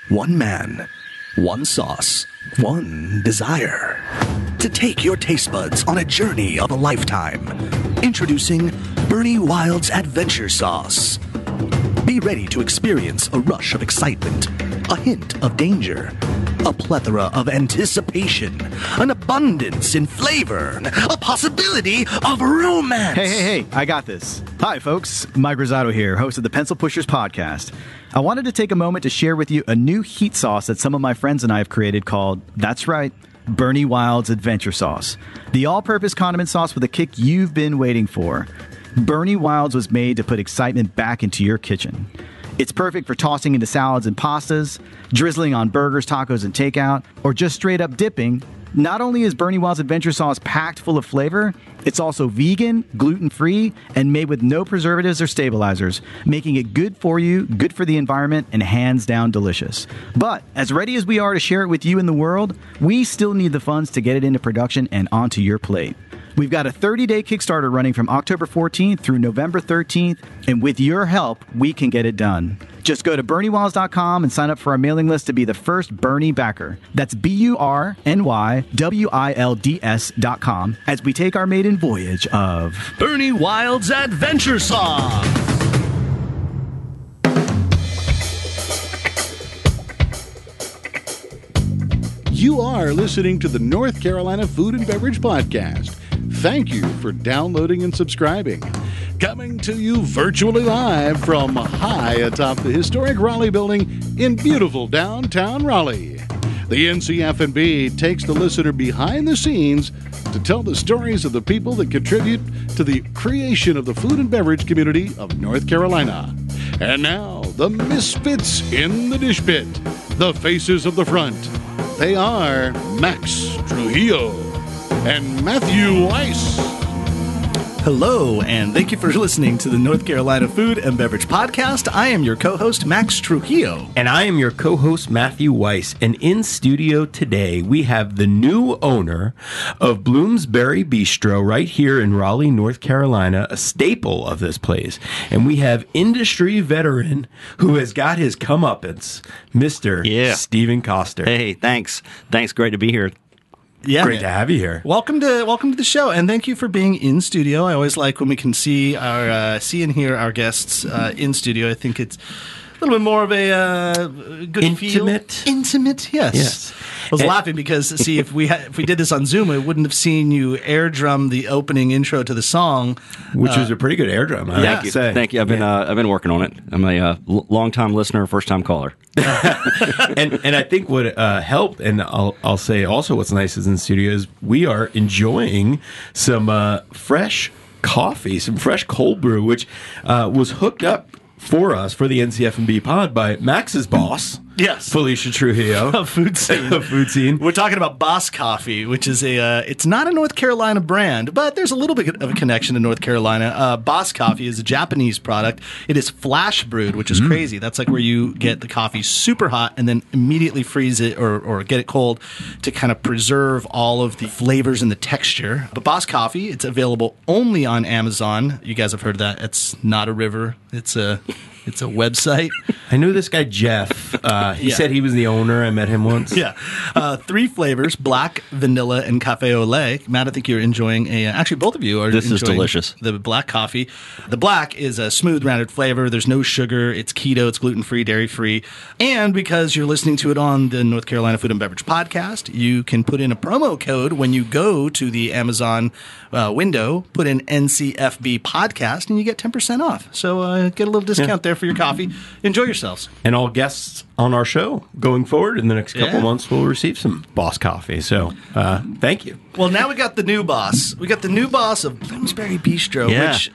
One man, one sauce, one desire. To take your taste buds on a journey of a lifetime. Introducing Bernie Wilde's Adventure Sauce. Be ready to experience a rush of excitement, a hint of danger, a plethora of anticipation, an abundance in flavor, a possibility of romance. Hey, I got this. Hi, folks. Mike Rosado here, host of the Pencil Pushers podcast. I wanted to take a moment to share with you a new heat sauce that some of my friends and I have created called, that's right, Bernie Wilde's Adventure Sauce. The all-purpose condiment sauce with a kick you've been waiting for. Bernie Wilde's was made to put excitement back into your kitchen. It's perfect for tossing into salads and pastas, drizzling on burgers, tacos, and takeout, or just straight up dipping. Not only is Bernie Wilde's Adventure Sauce packed full of flavor, it's also vegan, gluten-free, and made with no preservatives or stabilizers, making it good for you, good for the environment, and hands down delicious. But as ready as we are to share it with you and the world, we still need the funds to get it into production and onto your plate. We've got a 30-day Kickstarter running from October 14th through November 13th, and with your help, we can get it done. Just go to BernieWilds.com and sign up for our mailing list to be the first Bernie backer. That's BURNYWILDS.com as we take our maiden voyage of Bernie Wilde's Adventure Sauce. You are listening to the North Carolina Food and Beverage Podcast. Thank you for downloading and subscribing. Coming to you virtually live from high atop the historic Raleigh building in beautiful downtown Raleigh. The NCF&B takes the listener behind the scenes to tell the stories of the people that contribute to the creation of the food and beverage community of North Carolina. And now, the misfits in the dish pit, the faces of the front. They are Max Trujillo and Matthew Weiss. Hello, and thank you for listening to the North Carolina Food and Beverage Podcast. I am your co-host, Max Trujillo. And I am your co-host, Matthew Weiss. And in studio today, we have the new owner of Bloomsbury Bistro right here in Raleigh, North Carolina, a staple of this place. And we have industry veteran who has got his comeuppance, Mr. Stephen Koster. Hey, thanks. Great to be here. Yeah, great to have you here. Welcome to the show, and thank you for being in studio. I always like when we can see and hear our guests in studio. I think it's a little bit more of a good intimate. Feel. Intimate, yes. I was laughing because see if we did this on Zoom, I wouldn't have seen you air drum the opening intro to the song, which was a pretty good air drum. Thank you. I've been working on it. I'm a long-time listener, first-time caller. and I think what helped, and I'll say also what's nice is in the studio is we are enjoying some fresh coffee, some fresh cold brew, which was hooked up for us for the NCF&B pod by Max's boss. Yes, Felicia Trujillo of Food Scene. We're talking about Boss Coffee, which is it's not a North Carolina brand, but there's a little bit of a connection to North Carolina. Boss Coffee is a Japanese product. It is flash brewed, which is crazy. That's like where you get the coffee super hot and then immediately freeze it or get it cold to kind of preserve all of the flavors and the texture. But Boss Coffee, it's available only on Amazon. You guys have heard that. It's not a river. It's a website. I knew this guy, Jeff. He said he was the owner. I met him once. Yeah. 3 flavors, black, vanilla, and cafe au lait. Matt, I think you're enjoying actually, both of you are This enjoying is delicious. The black coffee. The black is a smooth, rounded flavor. There's no sugar. It's keto. It's gluten-free, dairy-free. And because you're listening to it on the North Carolina Food and Beverage Podcast, you can put in a promo code when you go to the Amazon window, put in NCFB Podcast, and you get 10% off. So get a little discount there for your coffee. Enjoy yourselves. And all guests on our show going forward in the next couple months will receive some Boss Coffee. So thank you. Well, now we got the new boss. We got the new boss of Bloomsbury Bistro, which,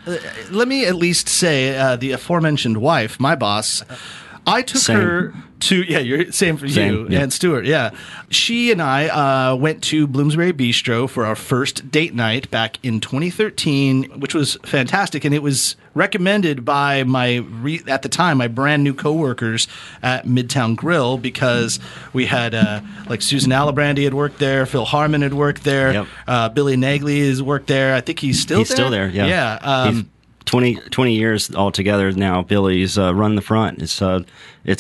let me at least say, the aforementioned wife, my boss, I took her to, you're same for you, Anne Stuart, She and I went to Bloomsbury Bistro for our first date night back in 2013, which was fantastic, and it was recommended by at the time, my brand new coworkers at Midtown Grill, because we had, like Susan Alabrandy had worked there, Phil Harmon had worked there, Billy Nagley has worked there. I think he's still there. He's still there, 20 years altogether now. Billy's run the front. It's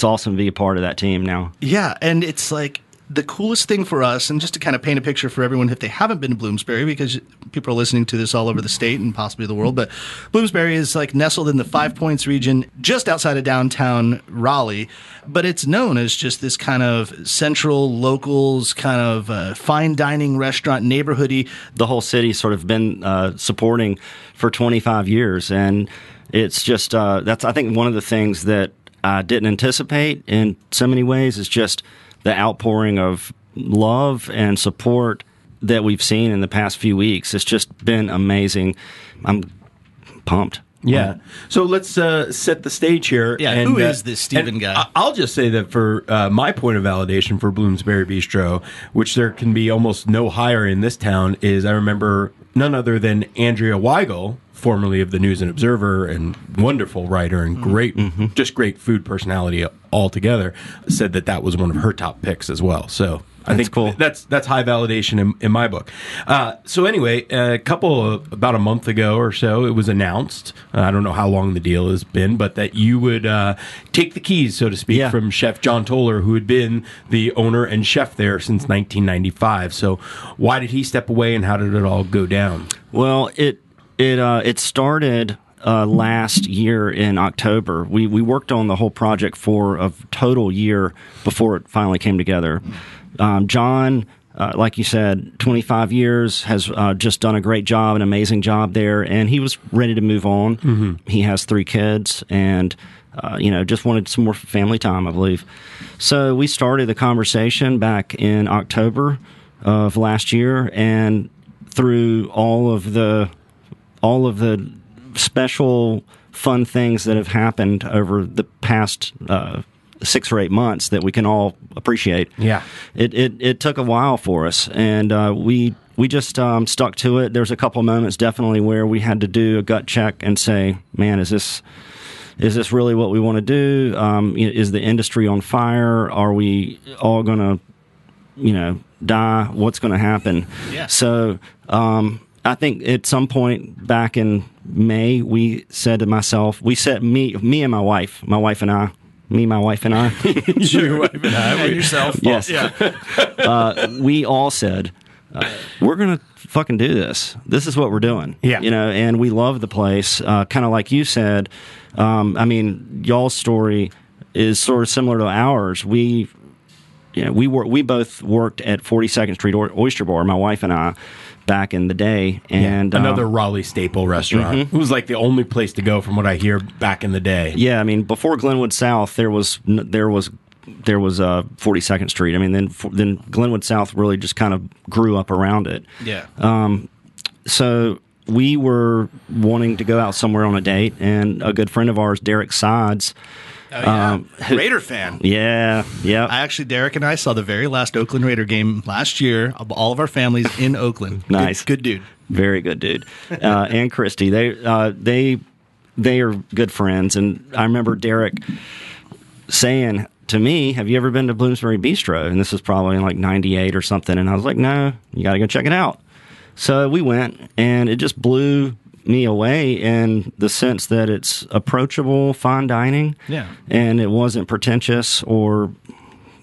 awesome to be a part of that team now. Yeah, and it's like the coolest thing for us, and just to kind of paint a picture for everyone if they haven't been to Bloomsbury, because people are listening to this all over the state and possibly the world, but Bloomsbury is like nestled in the Five Points region just outside of downtown Raleigh, but it's known as just this kind of central locals kind of fine dining restaurant neighborhoody. The whole city's sort of been supporting for 25 years, and it's just that's, I think, one of the things that I didn't anticipate in so many ways is just the outpouring of love and support that we've seen in the past few weeks. It's just been amazing. I'm pumped. Yeah. So let's set the stage here. Yeah, who is this Stephen guy? I'll just say that for my point of validation for Bloomsbury Bistro, which there can be almost no higher in this town, is I remember none other than Andrea Weigel, formerly of the News and Observer and wonderful writer and great, just great food personality altogether, said that was one of her top picks as well. So I think cool. That's high validation in my book. So anyway, about a month ago or so, it was announced. I don't know how long the deal has been, but that you would take the keys, so to speak, from Chef John Toler, who had been the owner and chef there since 1995. So why did he step away, and how did it all go down? Well, it started last year in October. We worked on the whole project for a total year before it finally came together. John, like you said, 25 years, has just done a great job, an amazing job there, and he was ready to move on. Mm-hmm. He has 3 kids, and just wanted some more family time, I believe. So we started the conversation back in October of last year, and through all of the special fun things that have happened over the past 6 or 8 months that we can all appreciate. Yeah, it took a while for us, and we just stuck to it. There's a couple of moments definitely where we had to do a gut check and say, man, is this really what we want to do? Is the industry on fire? Are we all going to die? What's going to happen? Yeah. So I think at some point back in May, we said to myself, me and my wife and I, your wife and I, and yourself. Yes. Yeah. We all said, we're going to fucking do this. This is what we're doing. Yeah. And we love the place. Kind of like you said, y'all's story is sort of similar to ours. We both worked at 42nd Street Oyster Bar, my wife and I, back in the day, and another Raleigh staple restaurant. It was like the only place to go, from what I hear, back in the day. Yeah, before Glenwood South, there was 42nd Street. Then Glenwood South really just kind of grew up around it. Yeah. So we were wanting to go out somewhere on a date, and a good friend of ours, Derek Sides. Oh, yeah. Raider fan. Yeah. Derek and I saw the very last Oakland Raider game last year. All of our families in Oakland. Nice. Good dude. Very good dude. And Christy, they are good friends. And I remember Derek saying to me, have you ever been to Bloomsbury Bistro? And this was probably in like 98 or something. And I was like, no, you got to go check it out. So we went, and it just blew me away in the sense that it's approachable, fine dining, and it wasn't pretentious or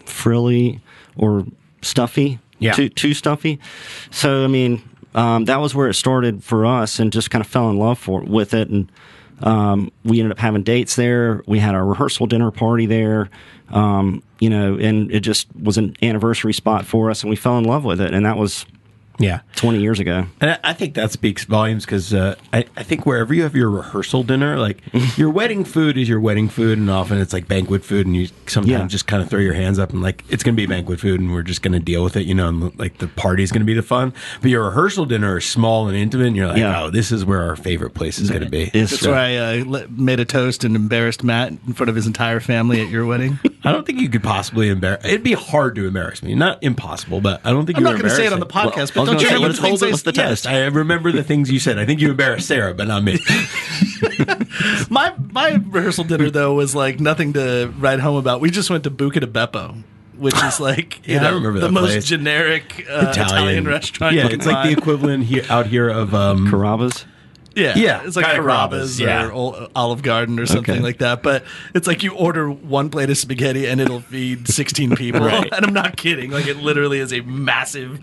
frilly or stuffy, too stuffy. So that was where it started for us, and just kind of fell in love with it. And we ended up having dates there. We had our rehearsal dinner party there, and it just was an anniversary spot for us, and we fell in love with it. And that was 20 years ago. And I think that speaks volumes, because I think wherever you have your rehearsal dinner, like your wedding food is your wedding food, and often it's like banquet food, and you sometimes just kind of throw your hands up and like, it's going to be banquet food and we're just going to deal with it, and like the party's going to be the fun. But your rehearsal dinner is small and intimate, and you're like, oh, this is where our favorite place is going to be. That's why I made a toast and embarrassed Matt in front of his entire family at your wedding. I don't think you could possibly embarrass. It'd be hard to embarrass me. Not impossible, but I don't think I'm you're not going to say it on the podcast, but don't you say, remember what told us the test? Yes, I remember the things you said. I think you embarrassed Sarah, but not me. My rehearsal dinner, though, was like nothing to write home about. We just went to Buca di Beppo, which is like I remember the that most place. Generic Italian restaurant. Yeah, it's like the equivalent out here of Carrabba's. Yeah, it's like kinda Carrabba's yeah. or Olive Garden or something like that. But it's like you order one plate of spaghetti and it'll feed 16 people. Right. And I'm not kidding. Like it literally is a massive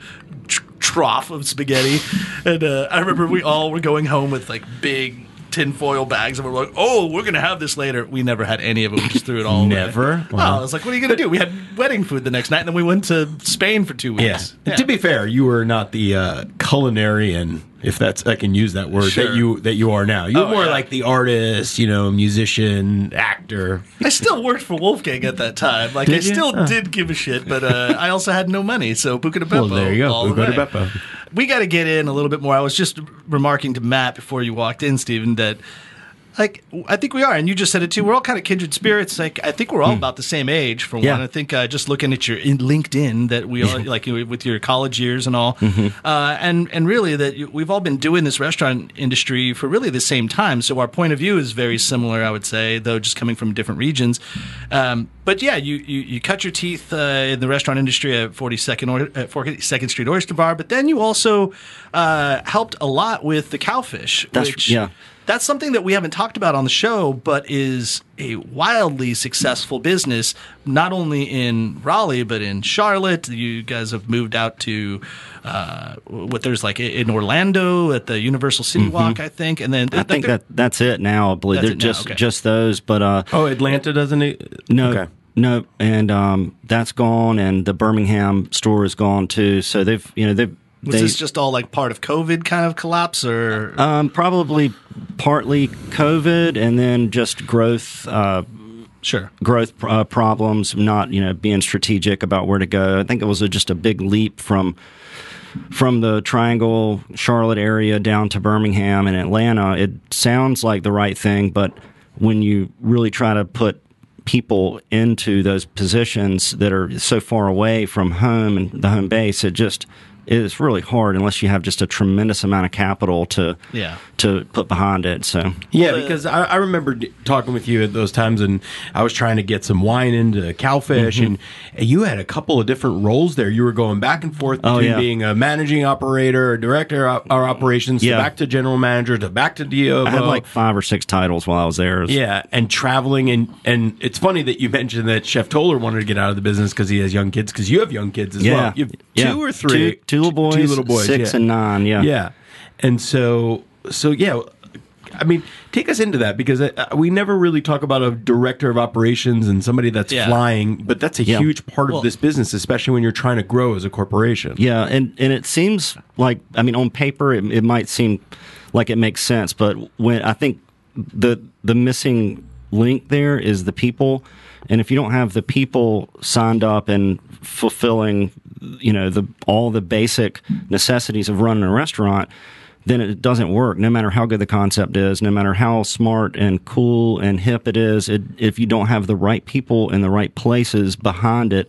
trough of spaghetti. And I remember we all were going home with like big tinfoil bags and we're like, oh, we're going to have this later. We never had any of it. We just threw it all away. Never? Wow. I was like, what are you going to do? We had wedding food the next night and then we went to Spain for 2 weeks. Yeah. To be fair, you were not the culinarian, if that's I can use that word, that you are now. You're more like the artist, musician, actor. I still worked for Wolfgang at that time. Like, I still did give a shit, but I also had no money, so Buca de Beppo. Well, there you go. Buca de Beppo. We got to get in a little bit more. I was just remarking to Matt before you walked in, Stephen, that like I think we are, and you just said it too. We're all kind of kindred spirits. Like I think we're all about the same age. For one, I think just looking at your LinkedIn, that we all like with your college years and all, and really that we've all been doing this restaurant industry for really the same time. So our point of view is very similar, I would say, though just coming from different regions. But yeah, you cut your teeth in the restaurant industry at 42nd Street Oyster Bar, but then you also helped a lot with the Cowfish, That's something that we haven't talked about on the show, but is a wildly successful business, not only in Raleigh, but in Charlotte. You guys have moved out to there's like in Orlando at the Universal City Walk, I think. And then I think that's it now. I believe they're just those. But Atlanta doesn't it? No. Okay. No, and that's gone, and the Birmingham store is gone too. So they've Was this just all like part of COVID kind of collapse, or probably partly COVID, and then just growth? Growth problems, not being strategic about where to go. I think it was just a big leap from the Triangle, Charlotte area down to Birmingham and Atlanta. It sounds like the right thing, but when you really try to put people into those positions that are so far away from home and the home base, it's really hard unless you have just a tremendous amount of capital to put behind it. So because I remember talking with you at those times, and I was trying to get some wine into Cowfish, and you had a couple of different roles there. You were going back and forth between being a managing operator, a director of operations, to back to general manager, to back to DO. I had like 5 or 6 titles while I was there. And traveling, and it's funny that you mentioned that Chef Toler wanted to get out of the business because he has young kids, because you have young kids as well. You have 2 or 3. Two little boys, 6 and 9, Yeah. And so I mean, take us into that, because we never really talk about a director of operations and somebody that's flying, but that's a huge part of this business, especially when you're trying to grow as a corporation. Yeah, and it seems like, I mean, on paper, it might seem like it makes sense, but when I think the missing link there is the people, and if you don't have the people signed up and fulfilling all the basic necessities of running a restaurant, then it doesn't work, no matter how good the concept is, no matter how smart and cool and hip it is. If you don't have the right people in the right places behind it,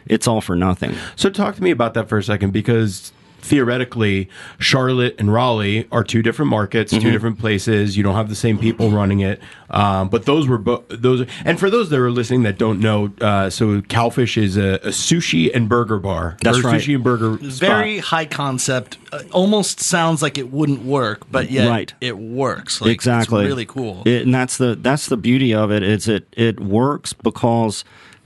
it's all for nothing. So talk to me about that for a second, because theoretically, Charlotte and Raleigh are 2 different markets, 2 different places. You don't have the same people running it. But those were and for those that are listening that don't know, so Cowfish is a sushi and burger bar. That's right. Sushi and burger spot. Very high concept. Almost sounds like it wouldn't work, but yet it works. Like, exactly. It's really cool. And that's the beauty of it. Is it works because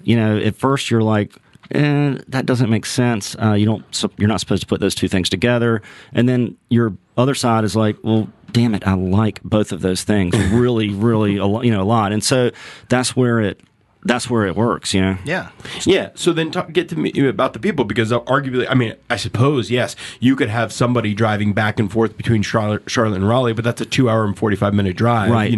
at first you're like, that doesn't make sense. You're not supposed to put those 2 things together. And then your other side is like, well, damn it, I like both of those things really, really a lot. And so that's where it works, Yeah. So then get to me about the people, because arguably, I mean, I suppose, yes, you could have somebody driving back and forth between Charlotte and Raleigh, but that's a 2-hour and 45-minute drive, right?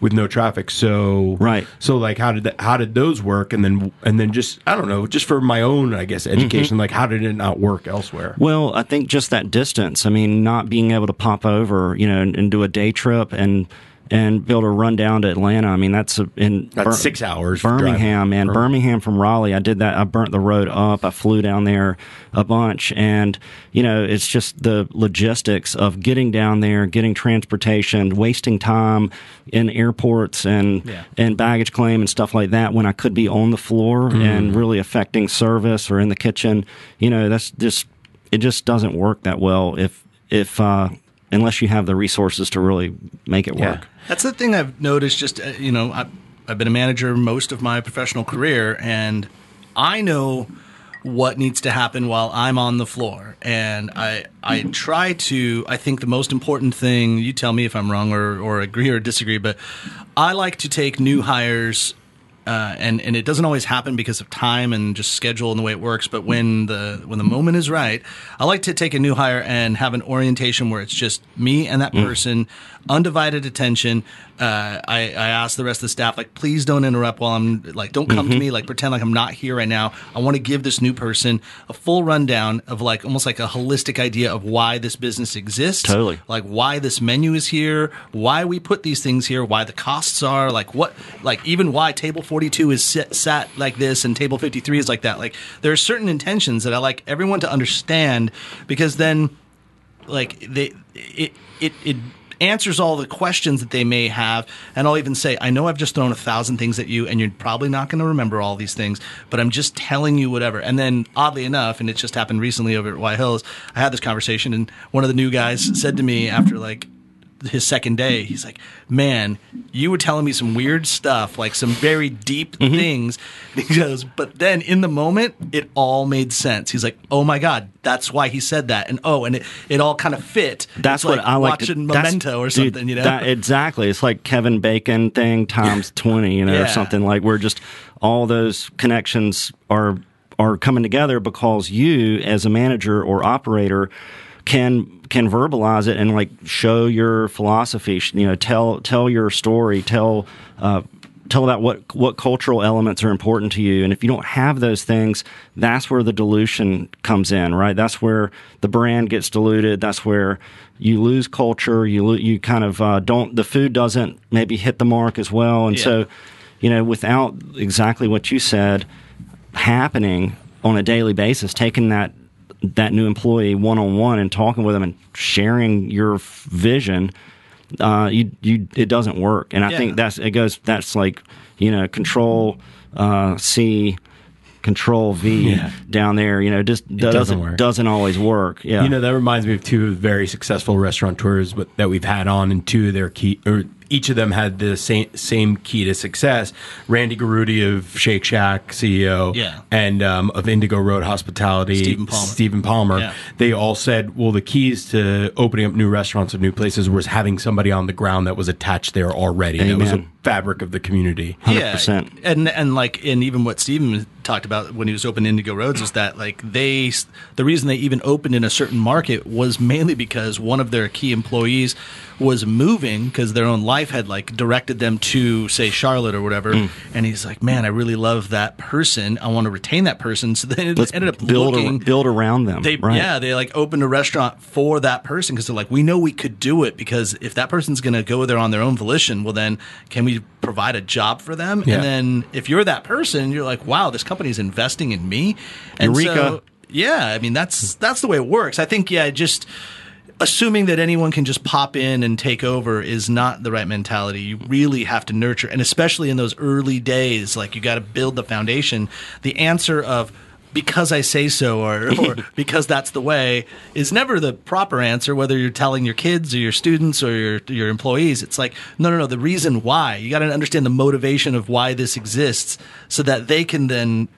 With no traffic. So So like, how did those work? And then just, I don't know, just for my own, I guess, education, like, how did it not work elsewhere? Well, I think just that distance. I mean, not being able to pop over, and do a day trip and be able to run down to Atlanta. I mean, that's 6 hours. Birmingham, man. Birmingham from Raleigh, I did that. I burnt the road up. I flew down there a bunch. And, it's just the logistics of getting down there, getting transportation, wasting time in airports and baggage claim and stuff like that when I could be on the floor and really affecting service or in the kitchen. That's just, it just doesn't work that well if unless you have the resources to really make it work. That's the thing I've noticed. Just I've been a manager most of my professional career, and I know what needs to happen while I'm on the floor. And I try to, I think the most important thing, you tell me if I'm wrong or agree or disagree, but I like to take new hires, and it doesn't always happen because of time and just schedule and the way it works, but when the moment is right, I like to take a new hire and have an orientation where it's just me and that person, undivided attention. I ask the rest of the staff, like, please don't interrupt while I'm, like, don't come to me, like, pretend like I'm not here right now. I want to give this new person a full rundown of, like, almost like a holistic idea of why this business exists. Totally. Like, why this menu is here, why we put these things here, why the costs are, like, what, like, even why table 42 is sat like this and table 53 is like that. Like, there are certain intentions that I like everyone to understand, because then, like, it answers all the questions that they may have. And I'll even say, I know I've just thrown 1,000 things at you and you're probably not going to remember all these things, but I'm just telling you whatever. And then oddly enough, and it just happened recently over at White Hills, I had this conversation, and one of the new guys said to me after, like, his second day, he's like, man, you were telling me some weird stuff, like some very deep things. And he goes, but then in the moment, it all made sense. He's like, oh my God, that's why he said that. And it all kind of fit. That's it's what like I like. Watching Memento or something, you know? Exactly. It's like Kevin Bacon thing times 20, or something, like, where just all those connections are coming together because you, as a manager or operator, can verbalize it and, like, show your philosophy, tell your story, tell about what cultural elements are important to you. And if you don't have those things, that's where the dilution comes in, right? That's where the brand gets diluted. That's where you lose culture. You kind of the food doesn't maybe hit the mark as well. And so, without exactly what you said happening on a daily basis, taking that new employee one-on-one and talking with them and sharing your vision, it doesn't work. And I think that's like, control C, control V down there, just doesn't always work. Yeah. That reminds me of two very successful restaurateurs that we've had on, and two of their key, or each of them had the same key to success. Randy Garudi of Shake Shack, CEO, and of Indigo Road Hospitality, Stephen Palmer. Yeah. They all said, well, the keys to opening up new restaurants or new places was having somebody on the ground that was attached there already. Amen. That was a fabric of the community. 100%. And even what Stephen talked about when he was opening Indigo Roads is that, like, the reason they even opened in a certain market was mainly because one of their key employees was moving because their own life had, like, directed them to, say, Charlotte or whatever. And he's like, man, I really love that person. I want to retain that person. So they ended up build around them. They like opened a restaurant for that person because they're like, we know we could do it, because if that person's going to go there on their own volition, well, then can we provide a job for them? And then if you're that person, you're like, wow, this company is investing in me. And Eureka. That's the way it works. I think, just assuming that anyone can just pop in and take over is not the right mentality. You really have to nurture, and especially in those early days, like, you got to build the foundation. The answer of because I say so or because that's the way is never the proper answer, whether you're telling your kids or your students or your employees. It's like, no, the reason why. You got to understand the motivation of why this exists so that they can then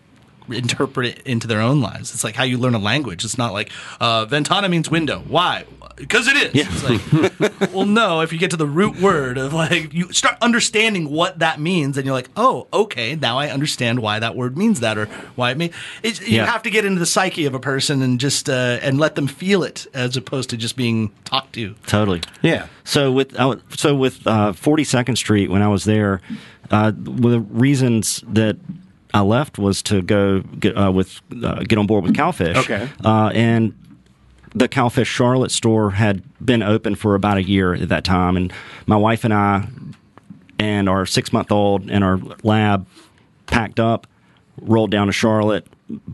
interpret it into their own lives. It's like how you learn a language. It's not like ventana means window. Why? Because it is. Yeah. It's like, well, no, if you get to the root word of, like, you start understanding what that means, and you're like, oh, okay, now I understand why that word means that, or why it means. You have to get into the psyche of a person and just and let them feel it, as opposed to just being talked to. Totally. Yeah. So with 42nd Street, when I was there, the reasons that I left was to go get on board with Cowfish. Okay. And the Cowfish Charlotte store had been open for about a year at that time, and my wife and I and our 6-month-old and our lab packed up, rolled down to Charlotte,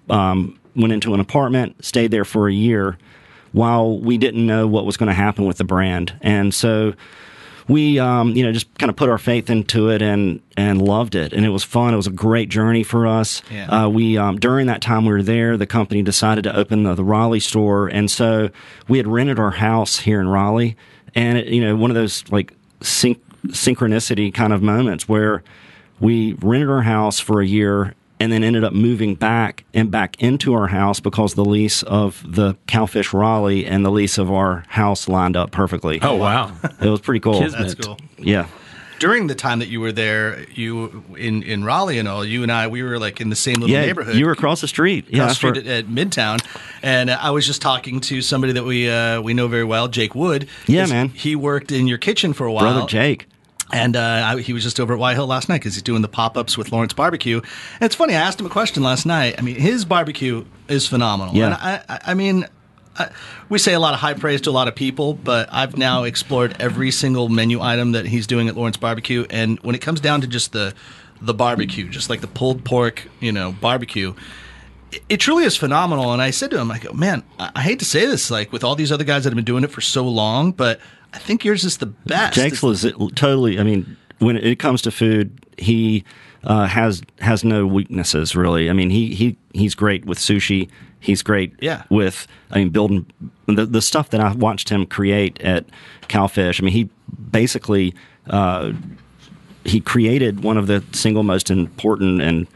went into an apartment, stayed there for a year while we didn't know what was going to happen with the brand. And so we just kind of put our faith into it and loved it, and it was fun. It was a great journey for us. Yeah. We during that time we were there, the company decided to open the Raleigh store, and so we had rented our house here in Raleigh, and one of those like synchronicity kind of moments where we rented our house for a year and then ended up moving back into our house because the lease of the Cowfish Raleigh and the lease of our house lined up perfectly. Oh, wow. It was pretty cool. That's cool. Yeah. During the time that you were there, you in Raleigh and all, you and I, we were like in the same little neighborhood. You were across the street. Across the street at Midtown. And I was just talking to somebody that we know very well, Jake Wood. Yeah, man. He worked in your kitchen for a while. Brother Jake. And he was just over at White Hill last night because he's doing the pop-ups with Lawrence Barbecue. And it's funny, I asked him a question last night. I mean, his barbecue is phenomenal. Yeah. And we say a lot of high praise to a lot of people, but I've now explored every single menu item that he's doing at Lawrence Barbecue. And when it comes down to just the barbecue, just like the pulled pork, barbecue, it truly is phenomenal. And I said to him, I go, man, I hate to say this, like with all these other guys that have been doing it for so long, but I think yours is the best. Jake's totally. I mean, when it comes to food, he has no weaknesses really. I mean, he's great with sushi. He's great with building the stuff that I watched him create at Cowfish. I mean, he basically he created one of the single most important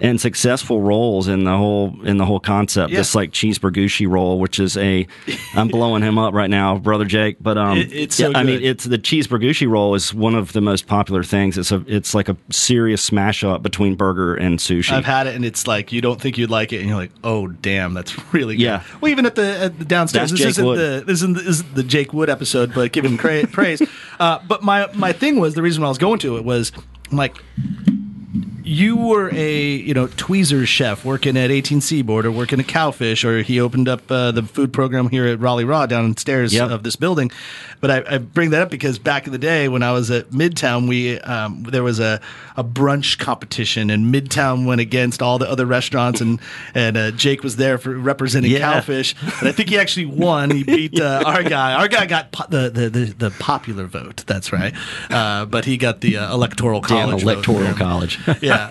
and successful rolls in the whole concept. Yeah. This like cheeseburgushi roll, which is I'm blowing him up right now, Brother Jake. But it's so good. I mean, it's the cheeseburgushi roll is one of the most popular things. It's like a serious smash up between burger and sushi. I've had it, and it's like you don't think you'd like it, and you're like, oh damn, that's really good. Yeah. Well, even at the downstairs, That's Jake Wood. This isn't the Jake Wood episode, but give him praise. But my thing was, the reason why I was going to it was, I'm like, you were a tweezers chef working at 18 Seaboard or working at Cowfish, or he opened up the food program here at Raleigh Raw downstairs of this building. But I bring that up because back in the day when I was at Midtown, there was a brunch competition, and Midtown went against all the other restaurants, and Jake was there for representing Cowfish, and I think he actually won. He beat our guy. Our guy got the popular vote. That's right, but he got the electoral college. Electoral college. Yeah,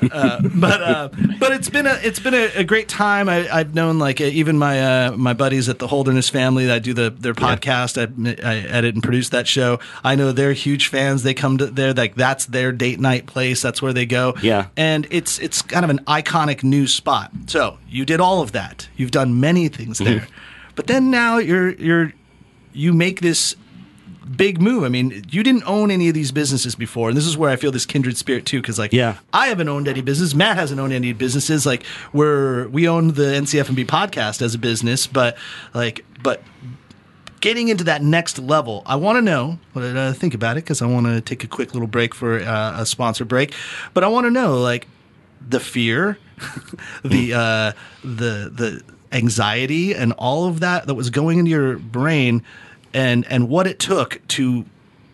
but it's been a great time. I've known like even my buddies at the Holderness family that I do their podcast. I edit and produce that show. I know they're huge fans. They come to there, like that's their date night place. That's where they go. Yeah, and it's kind of an iconic new spot. So you did all of that. You've done many things there, but then now you make this big move. I mean, you didn't own any of these businesses before, and this is where I feel this kindred spirit too. Because I haven't owned any business. Matt hasn't owned any businesses. Like we own the NCF&B podcast as a business, but getting into that next level, I want to know. Think about it because I want to take a quick little break for a sponsor break. But I want to know like the fear, the anxiety, and all of that was going into your brain. And what it took to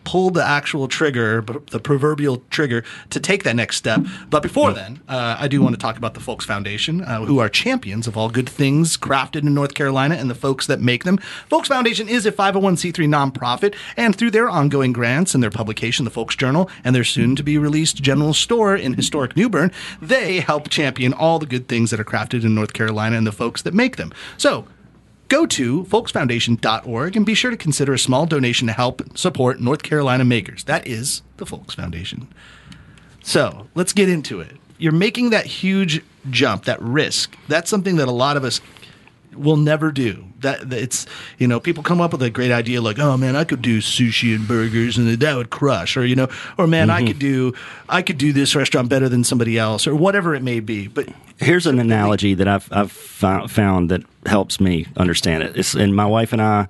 pull the actual trigger, the proverbial trigger, to take that next step. But before then, I do want to talk about the Folks Foundation, who are champions of all good things crafted in North Carolina and the folks that make them. Folks Foundation is a 501c3 nonprofit, and through their ongoing grants and their publication, The Folks Journal, and their soon-to-be-released general store in historic New Bern, they help champion all the good things that are crafted in North Carolina and the folks that make them. So, go to folksfoundation.org and be sure to consider a small donation to help support North Carolina makers. That is the Folks Foundation. So let's get into it. You're making that huge jump, that risk. That's something that a lot of us will never do. That it's people come up with a great idea like, oh man, I could do sushi and burgers and that would crush, or or man, I could do this restaurant better than somebody else, or whatever it may be. But here's an analogy that I've found that helps me understand it. And my wife and I,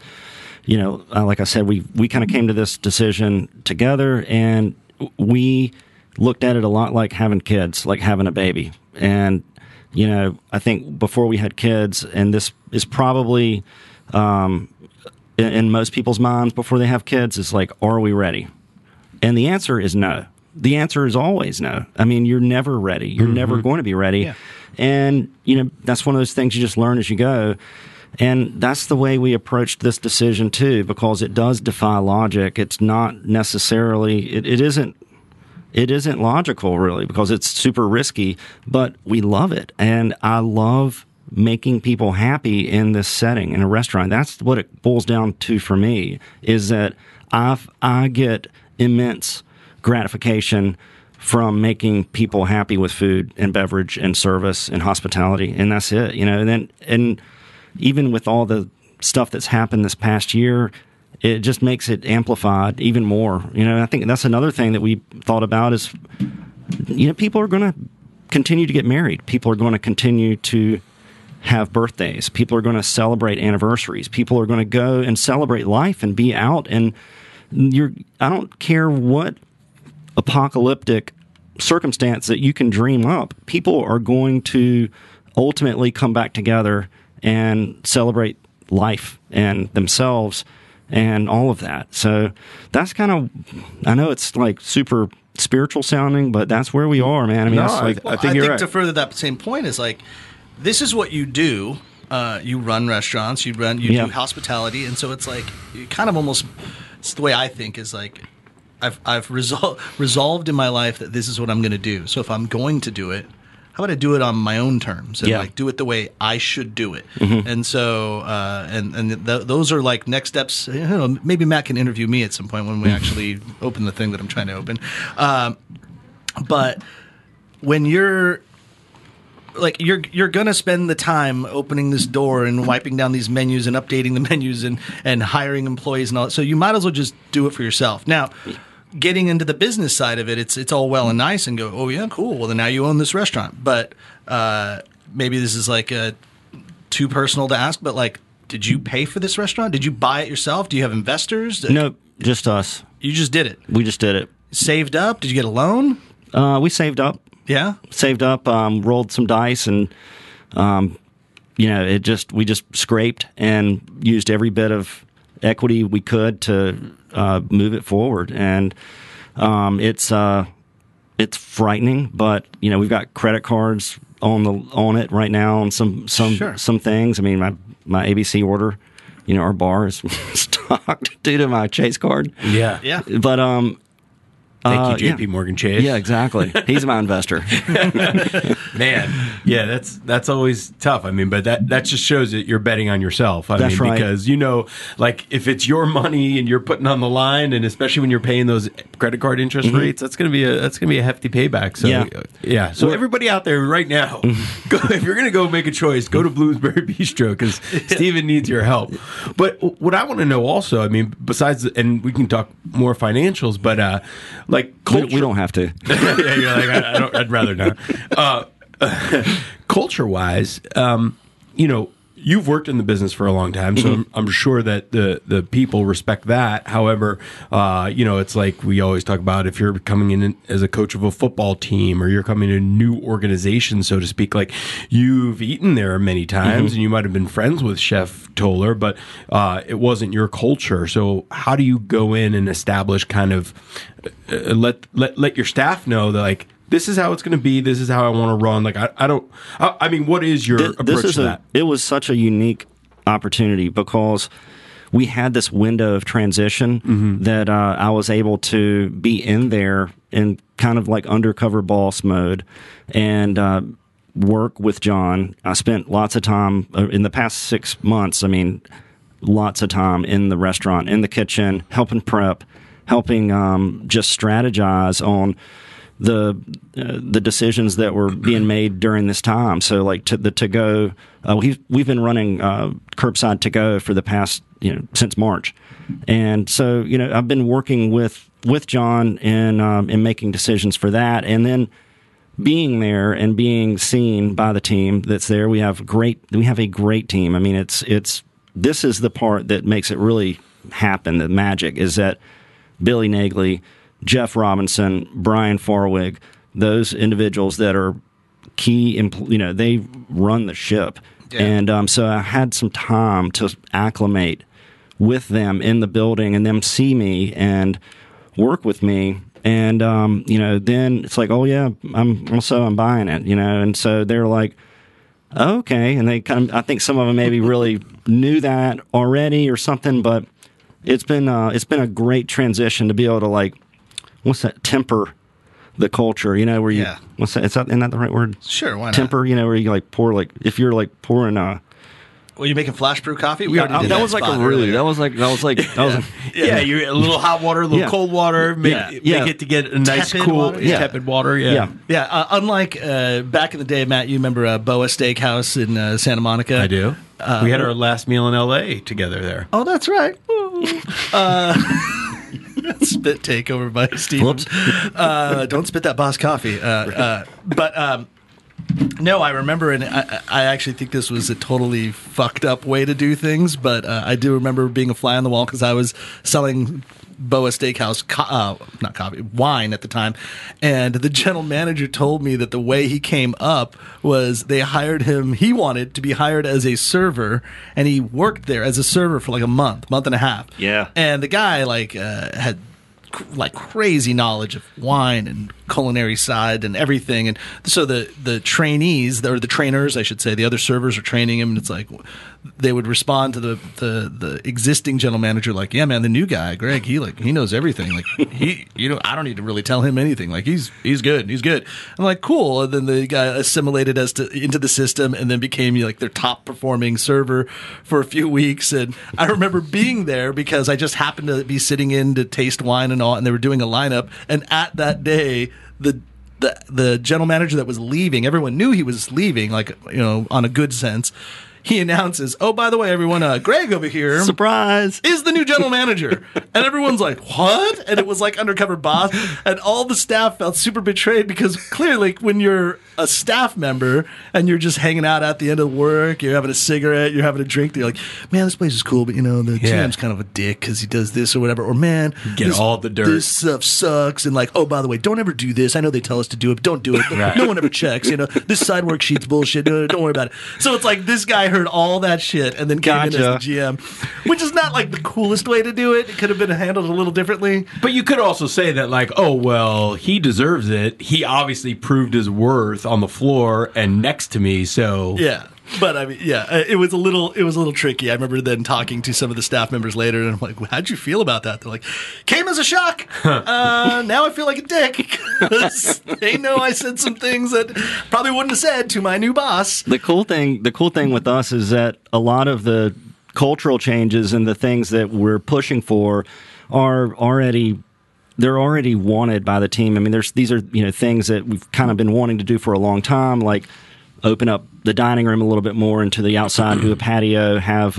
like I said, we kind of came to this decision together, and we looked at it a lot like having kids, like having a baby. And I think before we had kids, and this is probably in most people's minds before they have kids, is like, are we ready? And the answer is no. The answer is always no. I mean, you're never ready. You're never going to be ready. Yeah. And, that's one of those things you just learn as you go. And that's the way we approached this decision too, because it does defy logic. It's not necessarily, it isn't logical really, because it's super risky, but we love it. And I love making people happy in this setting in a restaurant. That's what it boils down to for me, is that I get immense gratification from making people happy with food and beverage and service and hospitality, and that's it, and even with all the stuff that's happened this past year, it just makes it amplified even more. I think that's another thing that we thought about is, people are going to continue to get married. People are going to continue to have birthdays. People are going to celebrate anniversaries. People are going to go and celebrate life and be out. And I don't care what apocalyptic circumstance that you can dream up. People are going to ultimately come back together and celebrate life and themselves and all of that. So that's kind of, I know it's like super spiritual sounding, but that's where we are, man. I mean, I think to further that same point is like, this is what you do. You run restaurants, you do hospitality, and so it's like you kind of almost. It's the way I think is like I've resolved in my life that this is what I'm going to do. So if I'm going to do it, how about I do it on my own terms and like do it the way I should do it? Mm-hmm. And so those are like next steps. Maybe Matt can interview me at some point when we actually open the thing that I'm trying to open. But when you're gonna spend the time opening this door and wiping down these menus and updating the menus and hiring employees and all that. So you might as well just do it for yourself. Now, getting into the business side of it, it's all well and nice and go, oh yeah, cool. Well, then now you own this restaurant. But maybe this is like too personal to ask. But like, did you pay for this restaurant? Did you buy it yourself? Do you have investors? Nope, just us. You just did it. We just did it. Saved up? Did you get a loan? We saved up. Yeah, saved up, rolled some dice, and we just scraped and used every bit of equity we could to move it forward. And it's frightening, but we've got credit cards on it right now on some things. I mean, my ABC order, our bar is stocked due to my Chase card. Yeah. But Thank you, JP Morgan Chase. Yeah, exactly. He's my investor. Man, yeah, that's always tough. I mean, but that just shows that you're betting on yourself. That's right. Because like if it's your money and you're putting on the line, and especially when you're paying those credit card interest rates, that's gonna be a hefty payback. So yeah. So everybody out there right now, if you're gonna go make a choice, go to Bloomsbury Bistro because Steven needs your help. But what I want to know also, I mean, besides, and we can talk more financials, but like culture. We don't have to. Yeah, you're like, I'd rather not. Culture-wise, you've worked in the business for a long time, so I'm sure that the people respect that. However, it's like we always talk about if you're coming in as a coach of a football team or you're coming in a new organization, so to speak, like you've eaten there many times and you might have been friends with Chef Toler, but it wasn't your culture. So how do you go in and establish kind of let your staff know that like, this is how it's going to be. This is how I want to run. Like, I mean, what is your approach to that? It was such a unique opportunity because we had this window of transition that I was able to be in there in kind of like undercover boss mode and work with John. I spent lots of time in the past 6 months. I mean, lots of time in the restaurant, in the kitchen, helping prep, helping just strategize on the decisions that were being made during this time. So like the to-go, we've been running curbside to-go for the past, since March. And so, I've been working with John in making decisions for that. And then being there and being seen by the team that's there. We have a great team. I mean, this is the part that makes it really happen. The magic is that Billy Nagley, Jeff Robinson, Brian Farwig, those individuals that are key, they run the ship. Yeah. And so I had some time to acclimate with them in the building and them see me and work with me. And, then it's like, oh, yeah, I'm buying it, and so they're like, okay. And they I think some of them maybe really knew that already or something, but it's been a great transition to be able to, like, what's that, temper the culture, where you, what's that, isn't that the right word? Sure, why not? Temper, where you like pour, like, if you're like pouring well, you making flash brew coffee? We already did that was like a really, that was like, you're a little hot water, a little cold water, make it to get a nice Tepid cool water? tepid water. Yeah. Unlike back in the day, Matt, you remember Boa Steakhouse in Santa Monica? I do. We had our last meal in L.A. together there. Oh, that's right. Spit take over by Steve. Whoops. Don't spit that Boss coffee. No, I remember, and I actually think this was a totally fucked up way to do things, but I do remember being a fly on the wall because I was selling Boa Steakhouse, not coffee, wine at the time, and the general manager told me that the way he came up was they hired him, he wanted to be hired as a server, and he worked there as a server for like a month and a half. Yeah. And the guy, like, had like crazy knowledge of wine and culinary side and everything, and so the trainees, or the trainers I should say, the other servers are training him, and it's like they would respond to the existing general manager like, yeah man, the new guy Greg, he knows everything, like I don't need to really tell him anything, like he's good. I'm like, cool. And then the guy assimilated into the system and then became like their top performing server for a few weeks. And I remember being there because I just happened to be sitting in to taste wine and all, and they were doing a lineup, and at that day the general manager that was leaving, everyone knew he was leaving, like, on a good sense. He announces, oh, by the way, everyone, Greg over here, surprise, is the new general manager. And everyone's like, what? And it was like undercover boss. And all the staff felt super betrayed because clearly when you're a staff member and you're just hanging out at the end of work, you're having a cigarette, you're having a drink, you're like, man, this place is cool, but the GM's kind of a dick because he does this or whatever. Or, man, all the dirt. This stuff sucks. And like, oh, by the way, don't ever do this. I know they tell us to do it, but don't do it. Right. No one ever checks. This side work sheet's bullshit. No, don't worry about it. So it's like this guy heard all that shit and then came in as the GM, which is not like the coolest way to do it. It could have been handled a little differently. But you could also say that, like, oh, well, he deserves it. He obviously proved his worth on the floor and next to me, so... Yeah. But I mean, it was a little tricky. I remember then talking to some of the staff members later, and I'm like, how'd you feel about that? They're like, came as a shock. Now I feel like a dick because they know I said some things that probably wouldn't have said to my new boss. The cool thing with us is that a lot of the cultural changes and the things that we're pushing for are already wanted by the team. I mean, these are things that we've kind of been wanting to do for a long time, like open up the dining room a little bit more into the outside, do a patio, have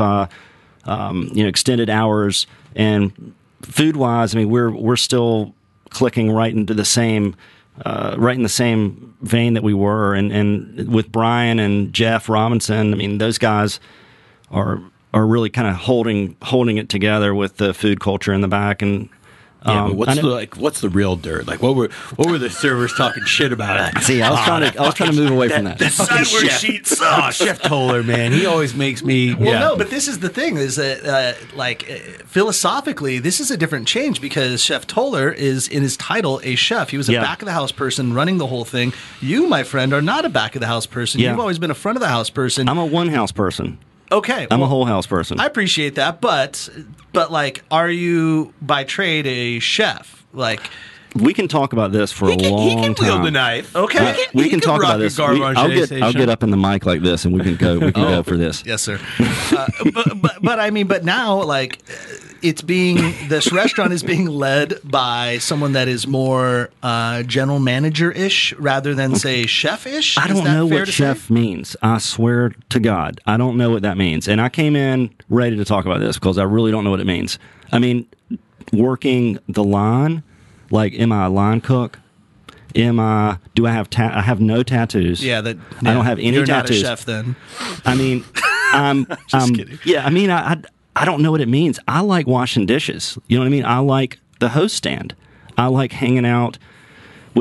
extended hours, and food wise, I mean, we're still clicking right into the same vein that we were, and with Brian and Jeff Robinson, I mean, those guys are really kind of holding it together with the food culture in the back. And but what's the real dirt? Like, what were the servers talking shit about? See, I was trying to move away from that. That fucking chef, Chef Toler, man, he always makes me. Well, no, but this is the thing: is that philosophically, this is a different change because Chef Toler is in his title a chef. He was a back of the house person running the whole thing. You, my friend, are not a back of the house person. You've always been a front of the house person. I'm a one house person. Okay, I'm a whole house person. I appreciate that, but like, are you by trade a chef? Like, we can talk about this for a long time. He can wield the knife. Okay, we can talk about this. I'll get up in the mic like this, and we can go. We can go for this. Yes, sir. But I mean, but now, like, this restaurant is being led by someone that is more general manager-ish rather than, say, chef-ish. I don't know what chef means. I swear to God, I don't know what that means. And I came in ready to talk about this because I really don't know what it means. I mean, working the line, like, am I a line cook? Do I have I have no tattoos. I don't have any you're tattoos. You're not a chef then. I mean, I'm just kidding. Yeah, I mean, I don't know what it means. I like washing dishes. You know what I mean? I like the host stand. I like hanging out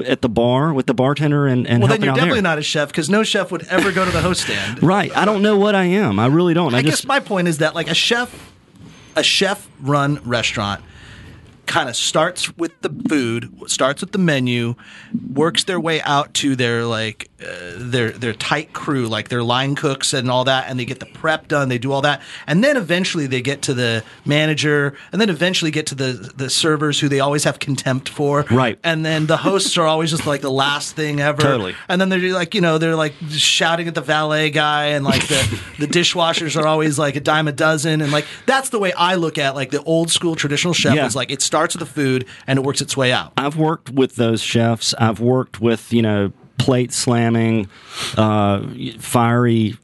at the bar with the bartender and well, then you're definitely there. not a chef because no chef would ever go to the host stand. Right. I don't know what I am. I really don't. I guess my point is that, like, a chef-run restaurant kind of starts with the food, starts with the menu, works their way out to their like their tight crew, like their line cooks and all that, and they get the prep done, they do all that, and then eventually they get to the manager, and then eventually get to the servers who they always have contempt for, right? And then the hosts are always just like the last thing ever, totally. And then they're like, they're like shouting at the valet guy, and like the dishwashers are always like a dime a dozen, and like that's the way I look at like the old school traditional chef. Is like it starts with the food and it works its way out. I've worked with those chefs. I've worked with plate slamming, fiery,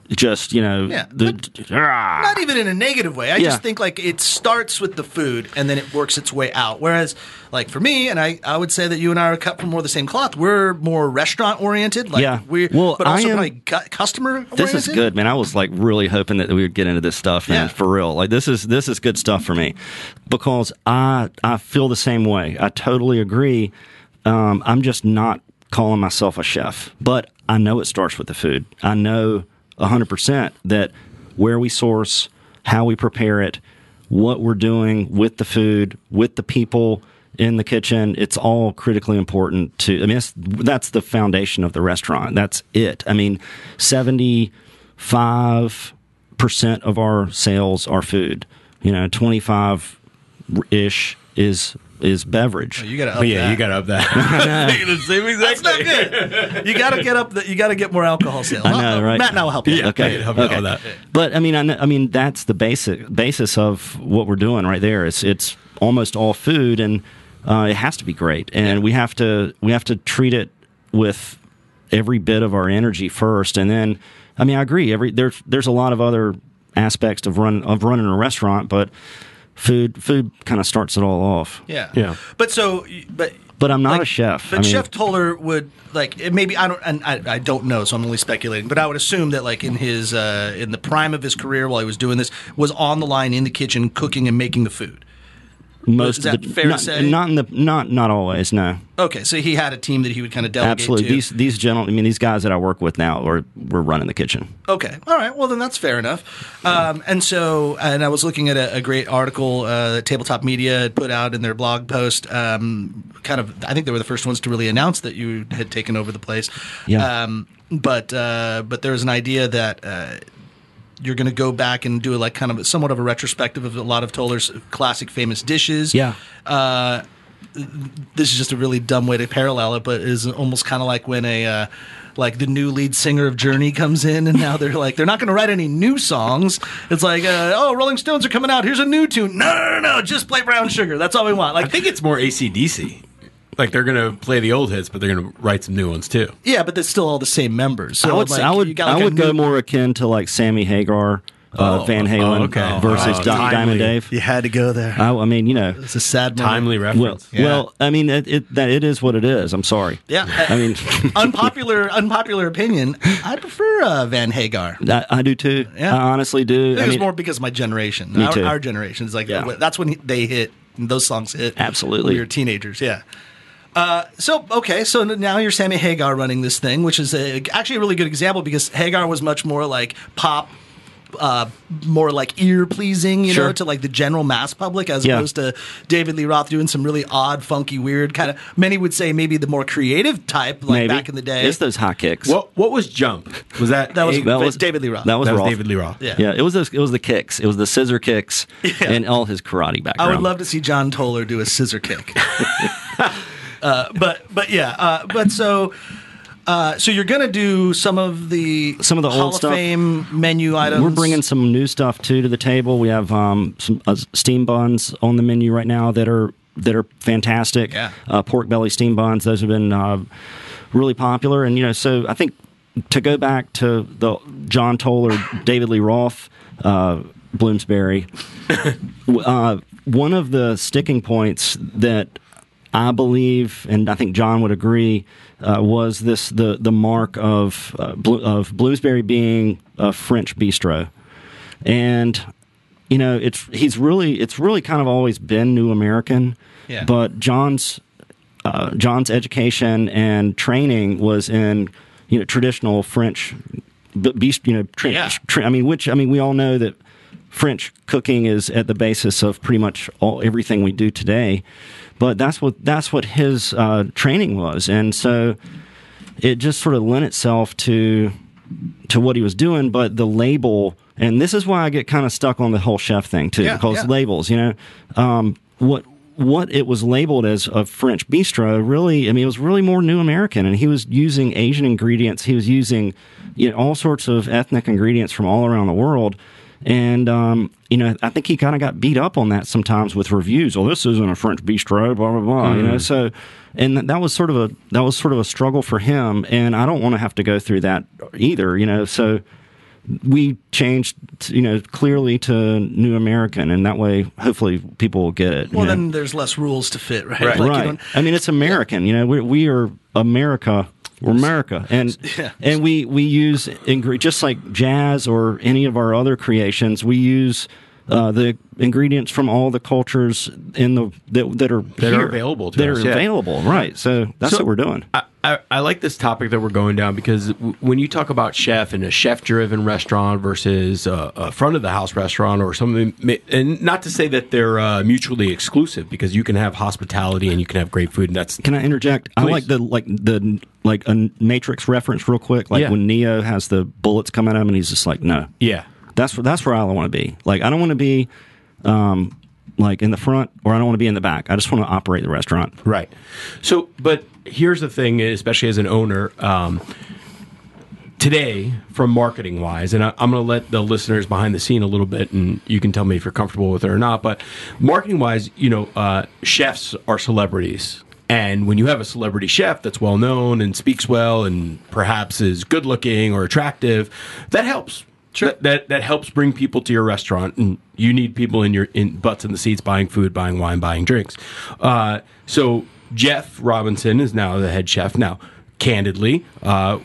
just not even in a negative way. I just think like it starts with the food and then it works its way out. Whereas like for me, and I would say that you and I are cut from more the same cloth. We're more restaurant oriented. Like but also like customer oriented. This is good, man. I was like really hoping that we would get into this stuff, man. For real. Like this is good stuff for me because I feel the same way. I totally agree. I'm just not calling myself a chef, but I know it starts with the food. I know 100% that where we source, how we prepare it, what we're doing with the food, with the people in the kitchen, it's all critically important to, that's the foundation of the restaurant. That's it. 75% of our sales are food. 25-ish is beverage. Oh, you got to up that. You got to up that. That's not good. You got to get up. You got to get more alcohol sales. I know, right? Matt and I will help you. Yeah, okay. Help you that. But that's the basis of what we're doing right there. It's almost all food, and it has to be great, and we have to treat it with every bit of our energy first, and then I agree. There's a lot of other aspects of running a restaurant, but food kind of starts it all off. Yeah. But I'm not a chef. But Chef Toler would maybe I don't know, so I'm only speculating. But I would assume that like in his in the prime of his career while he was doing this, was on the line in the kitchen cooking and making the food. Most is that fair to say? Not always. No. Okay, so he had a team that he would kind of delegate Absolutely. to. These gentlemen, these guys that I work with now, we're running the kitchen. Okay, all right. Well, then that's fair enough. And I was looking at a great article that Tabletop Media had put out in their blog post. I think they were the first ones to really announce that you had taken over the place. Yeah. But there was an idea that. You're going to go back and do like kind of somewhat of a retrospective of a lot of Toler's classic famous dishes. Yeah. This is just a really dumb way to parallel it, but it is almost kind of like when like the new lead singer of Journey comes in, and now they're not going to write any new songs. It's like, Rolling Stones are coming out. Here's a new tune. No, just play Brown Sugar. That's all we want. Like, I think it's more AC/DC. Like they're going to play the old hits, but they're going to write some new ones too. Yeah, but they're still all the same members. So I would go more akin to like Sammy Hagar, Van Halen versus Diamond Dave. You had to go there. It's a sad moment. Timely reference. It is what it is. I'm sorry. Yeah. Unpopular opinion. I prefer Van Hagar. I do too. Yeah. I honestly do. I think it's more because of my generation. Me too. Our generation is like that's when they hit. Those songs hit. Absolutely. When we were teenagers. Yeah. So now you're Sammy Hagar running this thing, which is actually a really good example because Hagar was much more like pop, more like ear pleasing, you know, to like the general mass public, as opposed to David Lee Roth doing some really odd, funky, weird kind of. Many would say maybe the more creative type, like back in the day. It's those high kicks. What was Jump? Was that was David Lee Roth? That was Roth. David Lee Roth. Yeah. It was the kicks. It was the scissor kicks and all his karate background. I would love to see John Toler do a scissor kick. So you're going to do some of the Hall old stuff. Fame menu items. We're bringing some new stuff too to the table. We have some steam buns on the menu right now that are fantastic. Yeah. Pork belly steam buns. Those have been really popular. And so I think to go back to the John Toler, David Lee Roth, Bloomsbury, one of the sticking points that I believe, and I think John would agree, was the mark of Bloomsbury being a French bistro, and it's really kind of always been New American, but John's education and training was in traditional French bistro. We all know that French cooking is at the basis of pretty much everything we do today. But that's what his training was, and so it just sort of lent itself to what he was doing. But the label, and this is why I get kind of stuck on the whole chef thing too, because labels, what it was labeled as a French bistro, really, I mean, it was really more New American, and he was using Asian ingredients. He was using all sorts of ethnic ingredients from all around the world. And, I think he kind of got beat up on that sometimes with reviews. Oh, this isn't a French bistro, blah, blah, blah, so, and that was sort of a struggle for him. And I don't want to have to go through that either, so we changed, clearly to New American, and that way, hopefully, people will get it. Well, then there's less rules to fit, right? Right. Right. I mean, it's American. We are America. We're America, and we use just like jazz or any of our other creations. We use the ingredients from all the cultures that are available to us. Available, right? So that's what we're doing. I like this topic that we're going down because when you talk about chef and a chef-driven restaurant versus a front-of-the-house restaurant or something, and not to say that they're mutually exclusive, because you can have hospitality and you can have great food. And that's Can I interject? Please. I like a Matrix reference real quick, when Neo has the bullets coming at him and he's just like, no. Yeah. That's where I want to be. Like, I don't want to be in the front, or I don't want to be in the back. I just want to operate the restaurant. Right. So, but here's the thing, especially as an owner, today, from marketing wise, and I'm going to let the listeners behind the scene a little bit, and you can tell me if you're comfortable with it or not. But marketing wise, chefs are celebrities. And when you have a celebrity chef that's well known and speaks well and perhaps is good looking or attractive, that helps. Sure. That helps bring people to your restaurant, and you need people in butts in the seats buying food, buying wine, buying drinks. So Jeff Robinson is now the head chef. Now, candidly,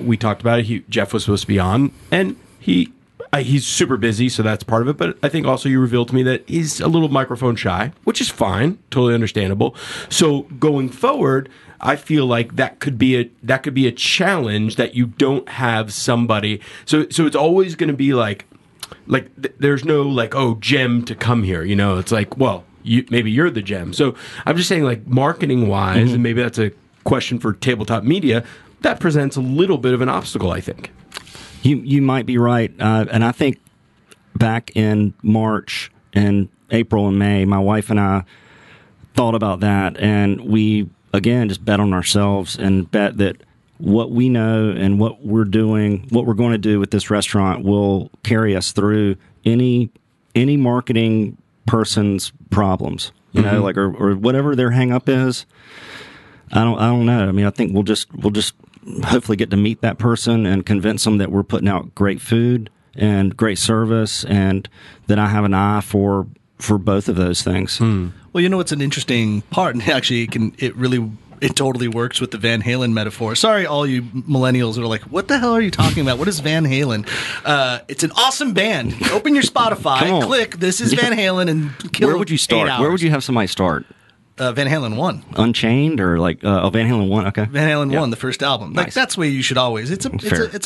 we talked about it. Jeff was supposed to be on, and he's super busy, so that's part of it. But I think also you revealed to me that he's a little microphone shy, which is fine, totally understandable. So going forward, I feel like that could be a challenge that you don't have somebody. So it's always going to be like there's no gem to come here. It's like, well, maybe you're the gem. So I'm just saying, like, marketing wise, and maybe that's a question for tabletop media, that presents a little bit of an obstacle, I think. You might be right, and I think back in March and April and May, my wife and I thought about that, and we again just bet on ourselves and bet that what we know and what we're doing, what we're going to do with this restaurant, will carry us through any marketing person's problems, or whatever their hang up is. I don't know. I mean, I think we'll just hopefully get to meet that person and convince them that we're putting out great food and great service, and that I have an eye for both of those things. Well, it's an interesting part, and actually it totally works with the Van Halen metaphor. Sorry, all you millennials are like, what the hell are you talking about? What is Van Halen? It's an awesome band. Open your Spotify, click, this is Van Halen, and kill. Where would you start? 8 hours. Where would you have somebody start? Van Halen 1. Unchained, or Van Halen 1, okay. Van Halen 1, the first album. Like, that's where you should always. It's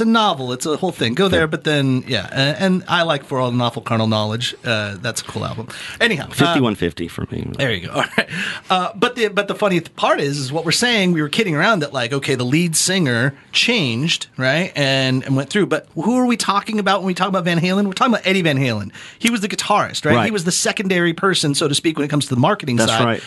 a novel. It's a whole thing. Go there, but then, and I like For All the Awful Carnal Knowledge. That's a cool album. Anyhow. 5150 for me. There you go. All right. But the funny part is what we're saying, we were kidding around that, like, okay, the lead singer changed, right, and went through. But who are we talking about when we talk about Van Halen? We're talking about Eddie Van Halen. He was the guitarist, right? He was the secondary person, so to speak, when it comes to the marketing side. That's right.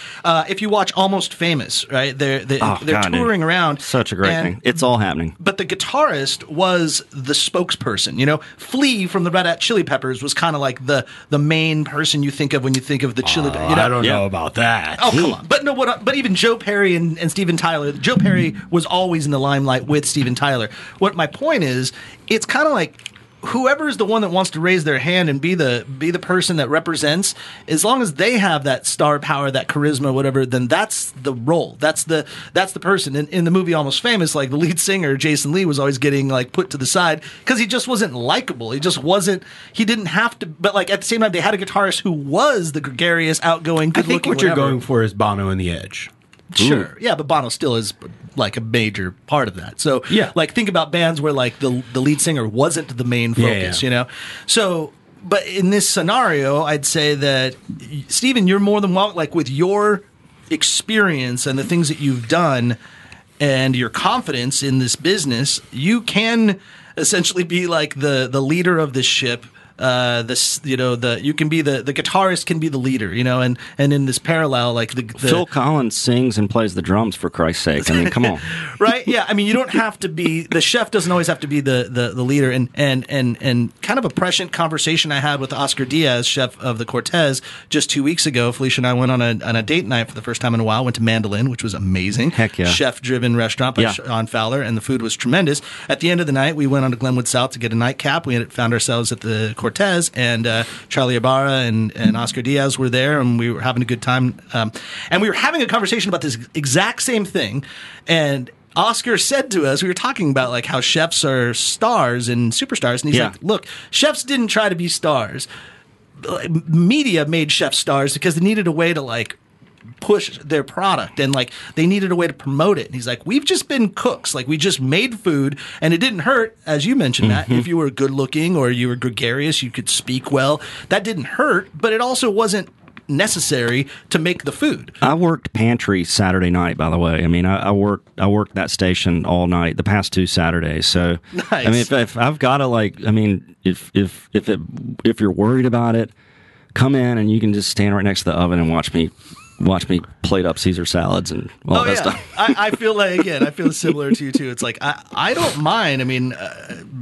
If you watch Almost Famous, right, they're touring around. Such a great thing. It's all happening. But the guitarist was the spokesperson. Flea from the Red Hot Chili Peppers was kind of like the main person you think of when you think of the Chili Peppers. I don't know about that. Oh, come on. But no, but even Joe Perry and Steven Tyler. Joe Perry was always in the limelight with Steven Tyler. What my point is, it's kind of like, whoever is the one that wants to raise their hand and be the person that represents, as long as they have that star power, that charisma, whatever, then that's the role. That's the person. In the movie Almost Famous, like, the lead singer, Jason Lee, was always getting, like, put to the side because he just wasn't likable. He just wasn't. He didn't have to. But, like, at the same time, they had a guitarist who was the gregarious, outgoing, good-looking. I think what you're going for is Bono and the Edge. Sure. Yeah, but Bono still is, like, a major part of that. So, like, think about bands where, like, the lead singer wasn't the main focus, So But in this scenario, I'd say that, Stephen, you're more than welcome, like with your experience and the things that you've done and your confidence in this business, you can essentially be like the leader of this ship. You can be the guitarist can be the leader, and in this parallel, like the Phil Collins sings and plays the drums, for Christ's sake. I mean, come on. Right? Yeah. I mean, you don't have to be the chef. Doesn't always have to be the leader. And kind of a prescient conversation I had with Oscar Diaz, chef of the Cortez, just 2 weeks ago. Felicia and I went on a date night for the first time in a while. Went to Mandolin, which was amazing. Heck yeah. Chef-driven restaurant by Sean Fowler, and the food was tremendous. At the end of the night, we went on to Glenwood South to get a nightcap. We found ourselves at the Cortez, and Charlie Ibarra and Oscar Diaz were there, and we were having a good time. And we were having a conversation about this exact same thing, and Oscar said to us, we were talking about like how chefs are stars and superstars, and he's like, look, chefs didn't try to be stars. Media made chefs stars because they needed a way to like push their product, and like they needed a way to promote it. And he's like, we've just been cooks. Like we just made food, and it didn't hurt, as you mentioned, Matt, if you were good looking or you were gregarious, you could speak well. That didn't hurt, but it also wasn't necessary to make the food. I worked pantry Saturday night, by the way. I mean, I worked that station all night the past 2 Saturdays. So nice. I mean, if I've got to like, I mean, if you're worried about it, come in and you can just stand right next to the oven and watch me plate up Caesar salads and all that stuff. I feel like, again, I feel similar to you too. It's like I don't mind. I mean,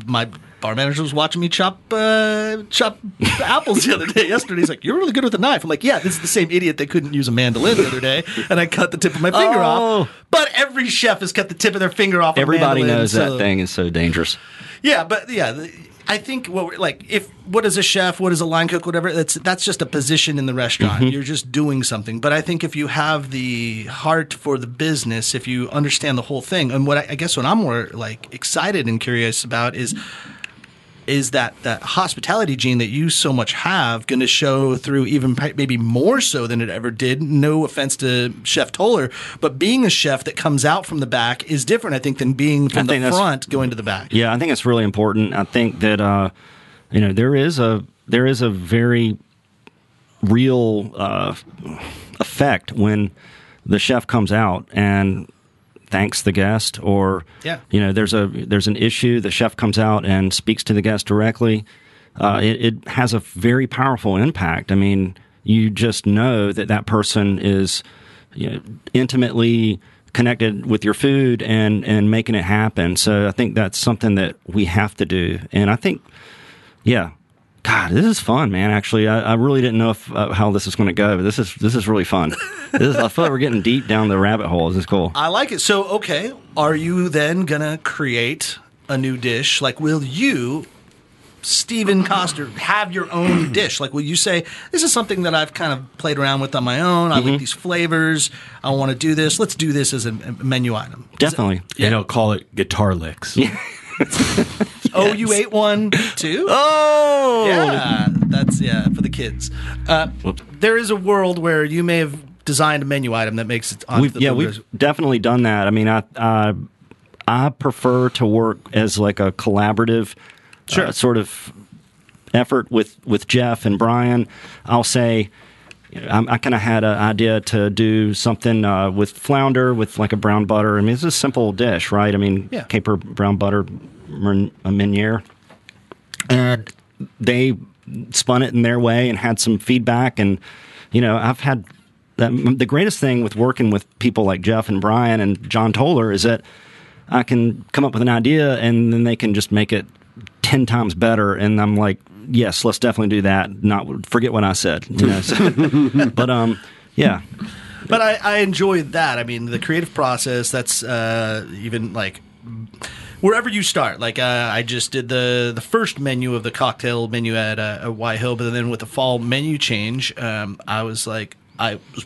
my bar manager was watching me chop apples the other day. Yesterday, he's like, "You're really good with a knife." I'm like, "Yeah, this is the same idiot that couldn't use a mandolin the other day, and I cut the tip of my finger off." But every chef has cut the tip of their finger off. Everybody a mandolin, knows that thing is so dangerous. Yeah, but yeah. I think what is a chef, what is a line cook, whatever, that's just a position in the restaurant. You're just doing something. But I think if you have the heart for the business, if you understand the whole thing, and what I guess what I'm more like excited and curious about is that hospitality gene that you so much have going to show through, even maybe more so than it ever did. No offense to Chef Toler, but being a chef that comes out from the back is different, I think, than being from the front going to the back. Yeah, I think it's really important. I think that there is a very real effect when the chef comes out and thanks the guest, or there's an issue, the chef comes out and speaks to the guest directly. It has a very powerful impact. I mean, you just know that person is intimately connected with your food and making it happen. So I think that's something that we have to do. And I think, God, this is fun, man. Actually, I really didn't know how this is going to go, but this is really fun. I feel like we're getting deep down the rabbit hole. This is cool. I like it. So, okay, are you then going to create a new dish? Like, will you, Stephen Koster, have your own dish? Like, will you say, this is something that I've kind of played around with on my own. I like these flavors. I want to do this. Let's do this as a menu item. Definitely. Call it guitar licks. Yeah. Oh, you ate one too? Oh! Yeah, that's for the kids. There is a world where you may have designed a menu item that makes it on we've definitely done that. I mean, I prefer to work as like a collaborative sort of effort with Jeff and Brian. I'll say, I kind of had an idea to do something with flounder with like a brown butter. I mean, it's a simple dish, right? I mean, caper, brown butter, Meunier. And they spun it in their way and had some feedback. And, I've had the greatest thing with working with people like Jeff and Brian and John Toler is that I can come up with an idea and then they can just make it 10 times better. And I'm like, yes, let's definitely do that. Not forget what I said. But yeah. But I enjoyed that. I mean, the creative process. That's even like wherever you start. Like I just did the first menu of the cocktail menu at White Hill, but then with the fall menu change, I was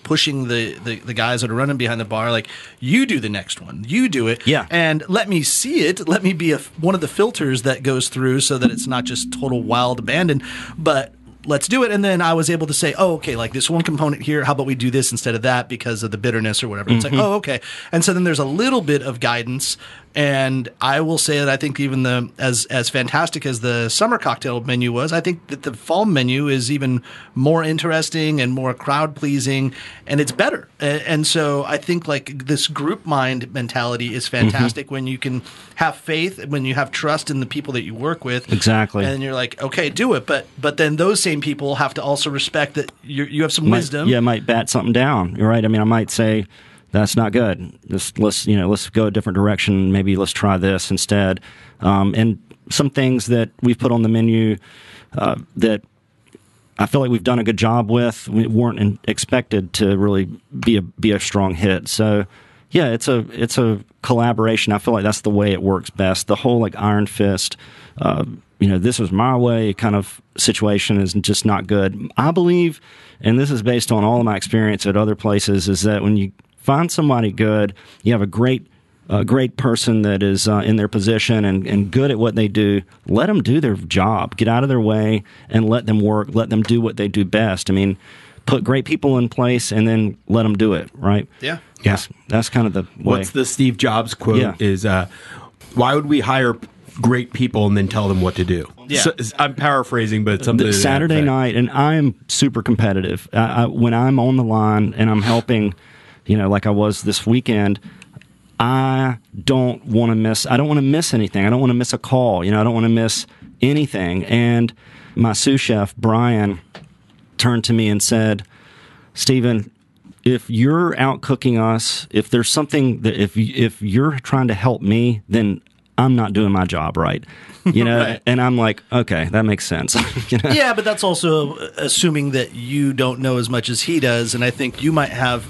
pushing the guys that are running behind the bar, like, you do the next one. You do it. Yeah. And let me see it. Let me be one of the filters that goes through so that it's not just total wild abandon, but let's do it. And then I was able to say, oh, okay, like this one component here, how about we do this instead of that because of the bitterness or whatever. It's like, oh, okay. And so then there's a little bit of guidance And I will say that I think even as fantastic as the summer cocktail menu was, I think that the fall menu is even more interesting and more crowd pleasing, and it's better. And so I think like this group mind mentality is fantastic when you can have faith, when you have trust in the people that you work with. Exactly. And you're like, okay, do it. But then those same people have to also respect that you have some wisdom. Yeah, might bat something down. You're right. I mean, I might say, that's not good. Let's go a different direction. Maybe let's try this instead. And some things that we've put on the menu that I feel like we've done a good job with, we weren't expected to really be a strong hit. So yeah, it's a collaboration. I feel like that's the way it works best. The whole like iron fist, this was my way kind of situation is just not good. I believe, and this is based on all of my experience at other places, is that when you find somebody good, you have a great person that is in their position and good at what they do, let them do their job. Get out of their way and let them work. Let them do what they do best. I mean, put great people in place and then let them do it, right? Yeah. That's kind of the way. What's the Steve Jobs quote is, why would we hire great people and then tell them what to do? Yeah. So, I'm paraphrasing, but something Saturday night, and I am super competitive. When I'm on the line and I'm helping, like I was this weekend, I don't want to miss anything. I don't want to miss a call. I don't want to miss anything. And my sous chef, Brian, turned to me and said, Stephen, if you're out cooking us, if there's something that if you're trying to help me, then I'm not doing my job right. Right. And I'm like, okay, that makes sense. Yeah, but that's also assuming that you don't know as much as he does, and I think you might have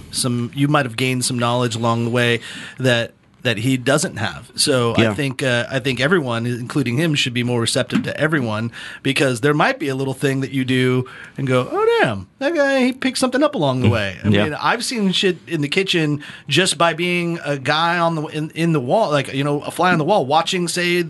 gained some knowledge along the way that he doesn't have. So yeah. I think everyone, including him, should be more receptive to everyone, because there might be a little thing that you do and go, oh damn, that guy, he picked something up along the way. I mean, I've seen shit in the kitchen just by being a guy on in the wall, like a fly on the wall, watching, say,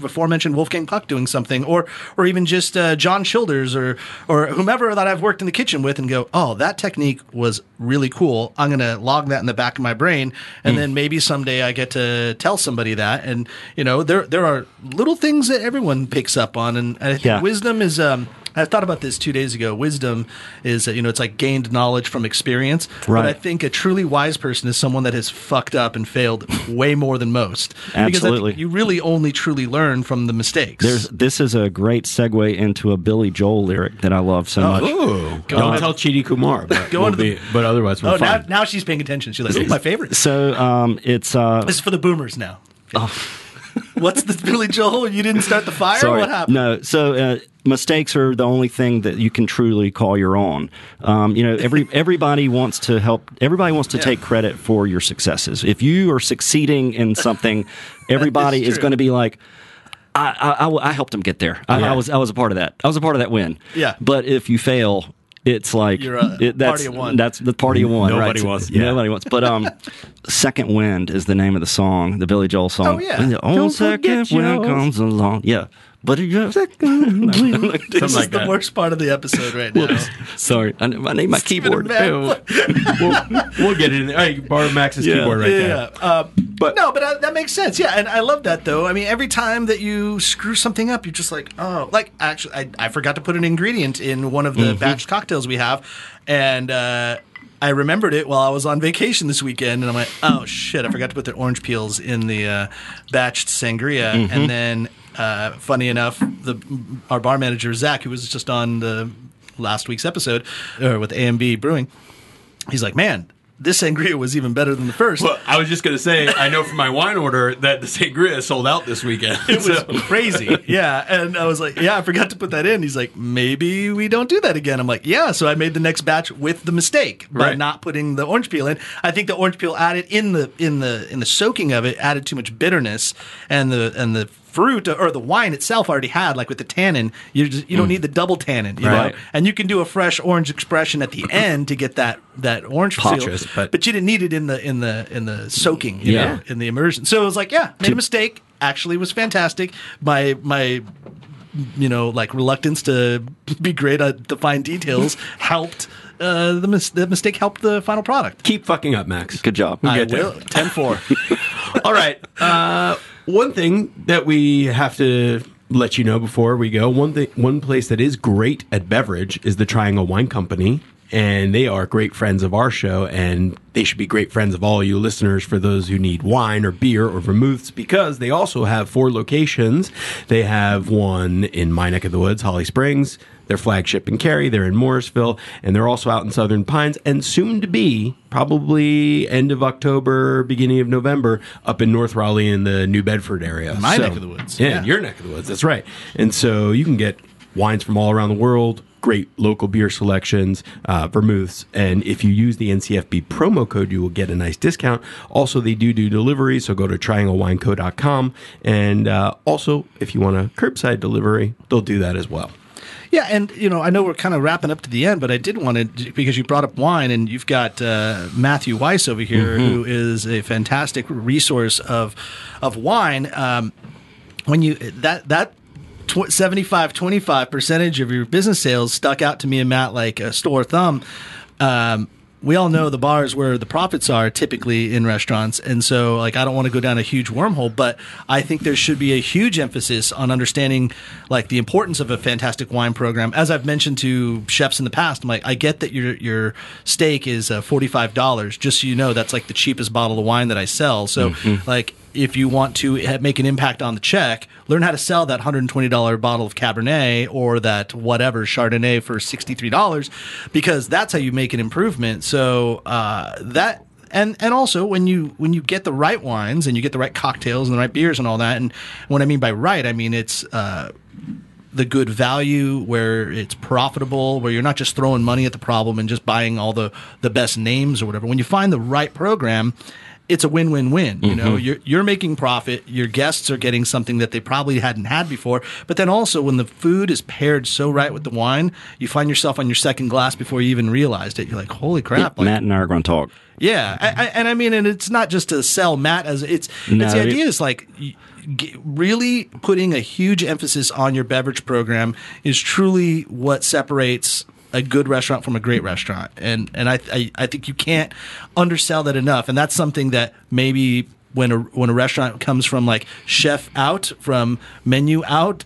before mentioned Wolfgang Puck doing something, or even just John Childers or whomever that I've worked in the kitchen with, and go, oh, that technique was really cool. I'm gonna log that in the back of my brain, and then maybe someday I get to tell somebody that. And there are little things that everyone picks up on, and I think wisdom is. I thought about this 2 days ago. Wisdom is, it's like gained knowledge from experience. Right. But I think a truly wise person is someone that has fucked up and failed way more than most. Absolutely. Because I think you really only truly learn from the mistakes. This is a great segue into a Billy Joel lyric that I love so much. Ooh. Don't tell Chidi Kumar, but otherwise we're fine. Now she's paying attention. She's like, my favorite. So it's... this is for the boomers now. Oh. What's the Billy Joel? You didn't start the fire? Sorry. What happened? No. So mistakes are the only thing that you can truly call your own. Everybody wants to help. Everybody wants to take credit for your successes. If you are succeeding in something, everybody is going to be like, I helped him get there. I was a part of that. I was a part of that win. Yeah. But if you fail, it's like party of one. That's the party of one. Nobody right? wants. Nobody wants. But "Second Wind" is the name of the song, the Billy Joel song. Oh yeah. On second wind comes along. Yeah. But this is the worst part of the episode right now. Sorry, I need my keyboard. We'll get it in there. Hey, borrow Max's keyboard right there. But that makes sense. Yeah, and I love that though. I mean, every time that you screw something up, you're just like, oh, like actually, I forgot to put an ingredient in one of the batch cocktails we have, and I remembered it while I was on vacation this weekend, and I'm like, oh shit, I forgot to put the orange peels in the batched sangria, and then. Funny enough, our bar manager, Zach, who was just on the last week's episode with AMB Brewing, he's like, man, this sangria was even better than the first. Well, I was just going to say, I know from my wine order that the sangria sold out this weekend. It was crazy. Yeah. And I was like, I forgot to put that in. He's like, maybe we don't do that again. I'm like, yeah. So I made the next batch with the mistake by not putting the orange peel in. I think the orange peel added in the soaking of it added too much bitterness, and the fruit or the wine itself already had, like with the tannin, you don't need the double tannin, you know? And you can do a fresh orange expression at the end to get that orange feel, but you didn't need it in the soaking, you know, in the immersion. So it was like, made a mistake. Actually, was fantastic. My like reluctance to be great at the fine details helped. The mistake helped the final product. Keep fucking up, Max. Good job. I will. 10-4. All right. One thing that we have to let you know before we go, one place that is great at beverage is the Triangle Wine Company. And they are great friends of our show, and they should be great friends of all you listeners for those who need wine or beer or vermouths, because they also have 4 locations. They have one in my neck of the woods, Holly Springs, their flagship in Cary, they're in Morrisville, and they're also out in Southern Pines, and soon to be, probably end of October, beginning of November, up in North Raleigh in the New Bedford area. My neck of the woods. Yeah, your neck of the woods, that's right. And so you can get wines from all around the world, great local beer selections, vermouths, and if you use the NCFB promo code, you will get a nice discount. Also, they do delivery, so go to trianglewineco.com, and also, if you want a curbside delivery, they'll do that as well. Yeah, and I know we're kind of wrapping up to the end, but I did want to, because you brought up wine, and you've got Matthew Weiss over here, who is a fantastic resource of wine. When you that 75-25 percentage of your business sales stuck out to me and Matt like a sore thumb. We all know the bars where the profits are typically in restaurants. And so I don't want to go down a huge wormhole, but I think there should be a huge emphasis on understanding the importance of a fantastic wine program. As I've mentioned to chefs in the past, I'm like, I get that your steak is $45. Just so you know, that's the cheapest bottle of wine that I sell. So if you want to make an impact on the check, learn how to sell that $120 bottle of Cabernet or that whatever Chardonnay for $63, because that's how you make an improvement. So that and also when you get the right wines and you get the right cocktails and the right beers and all that, and what I mean by right, I mean it's the good value, where it's profitable, where you're not just throwing money at the problem and just buying all the best names or whatever. When you find the right program, it's a win-win-win. You're making profit. Your guests are getting something that they probably hadn't had before. But then also, when the food is paired so right with the wine, you find yourself on your second glass before you even realized it. You're like, holy crap! Matt and I are going to talk. Yeah, and I mean, and it's not just to sell Matt as it's the idea is really putting a huge emphasis on your beverage program is truly what separates a good restaurant from a great restaurant, and I think you can't undersell that enough. And that's something that maybe when a restaurant comes from chef out, from menu out,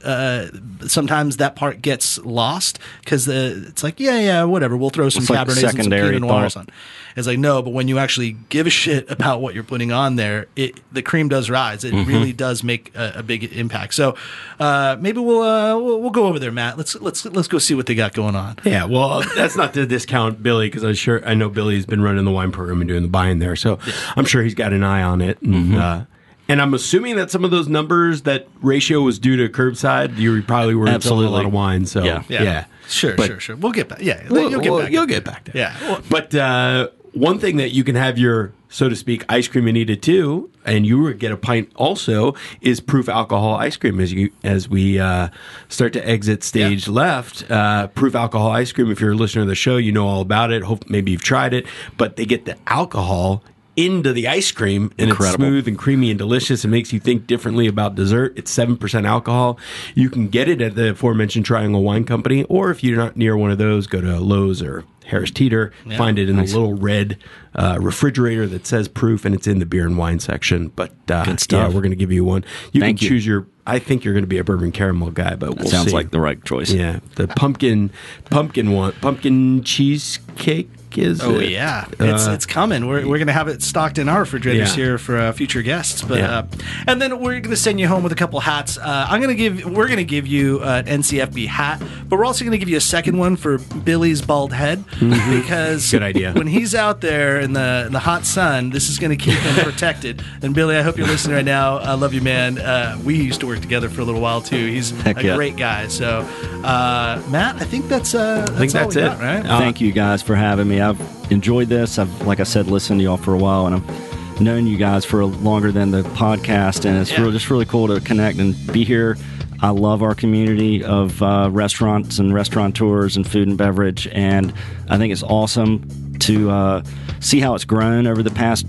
sometimes that part gets lost because it's whatever, we'll throw some Cabernets and some Pinot Noirs on. It's no, but when you actually give a shit about what you're putting on there, the cream does rise. It really does make a big impact. So maybe we'll go over there, Matt. Let's go see what they got going on. Yeah, well, that's not to discount Billy, because I know Billy's been running the wine program and doing the buying there, so I'm sure he's got an eye on it. And I'm assuming that some of those numbers, that ratio was due to curbside. You probably were selling a lot of wine, so yeah. Sure. We'll get back. Yeah, you'll get back there. Yeah, but one thing that you can have your, so to speak, ice cream and eat it too, and you would get a pint also, is proof alcohol ice cream. As we start to exit stage left, proof alcohol ice cream. If you're a listener to the show, you know all about it. Hope maybe you've tried it, but they get the alcohol into the ice cream, and it's smooth and creamy and delicious. It makes you think differently about dessert. It's 7% alcohol. You can get it at the aforementioned Triangle Wine Company, or if you're not near one of those, go to Lowe's or Harris Teeter. Find it in the little red refrigerator that says proof, and it's in the beer and wine section. But good stuff. We're going to give you one. You can choose your. I think you're going to be a bourbon caramel guy, but we'll see. Sounds like the right choice. Yeah, the pumpkin cheesecake. Yeah, it's coming. We're going to have it stocked in our refrigerators here for future guests. But and then we're going to send you home with a couple hats. We're going to give you an NCFB hat, but we're also going to give you a second one for Billy's bald head, because good idea. When he's out there in the hot sun, this is going to keep him protected. And Billy, I hope you're listening right now. I love you, man. We used to work together for a little while too. He's great guy. So Matt, I think that's all we got, right? Thank you guys for having me. I've enjoyed this. I've, like I said, listened to y'all for a while, and I've known you guys for longer than the podcast, and it's just really cool to connect and be here. I love our community of restaurants and restaurateurs and food and beverage, and I think it's awesome to see how it's grown over the past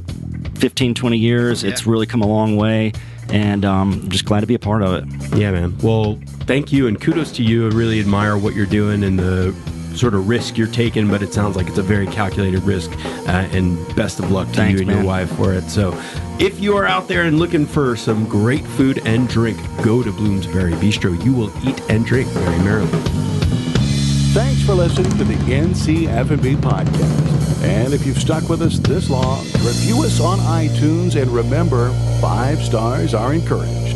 15, 20 years. It's really come a long way, and I'm just glad to be a part of it. Yeah, man. Well, thank you, and kudos to you. I really admire what you're doing and the sort of risk you're taking, but it sounds like it's a very calculated risk, and best of luck to you and your wife for it. So If you are out there and looking for some great food and drink, go to Bloomsbury Bistro. You will eat and drink very merrily. Thanks for listening to the NCF&B podcast. And if you've stuck with us this long, review us on iTunes, and remember, 5 stars are encouraged.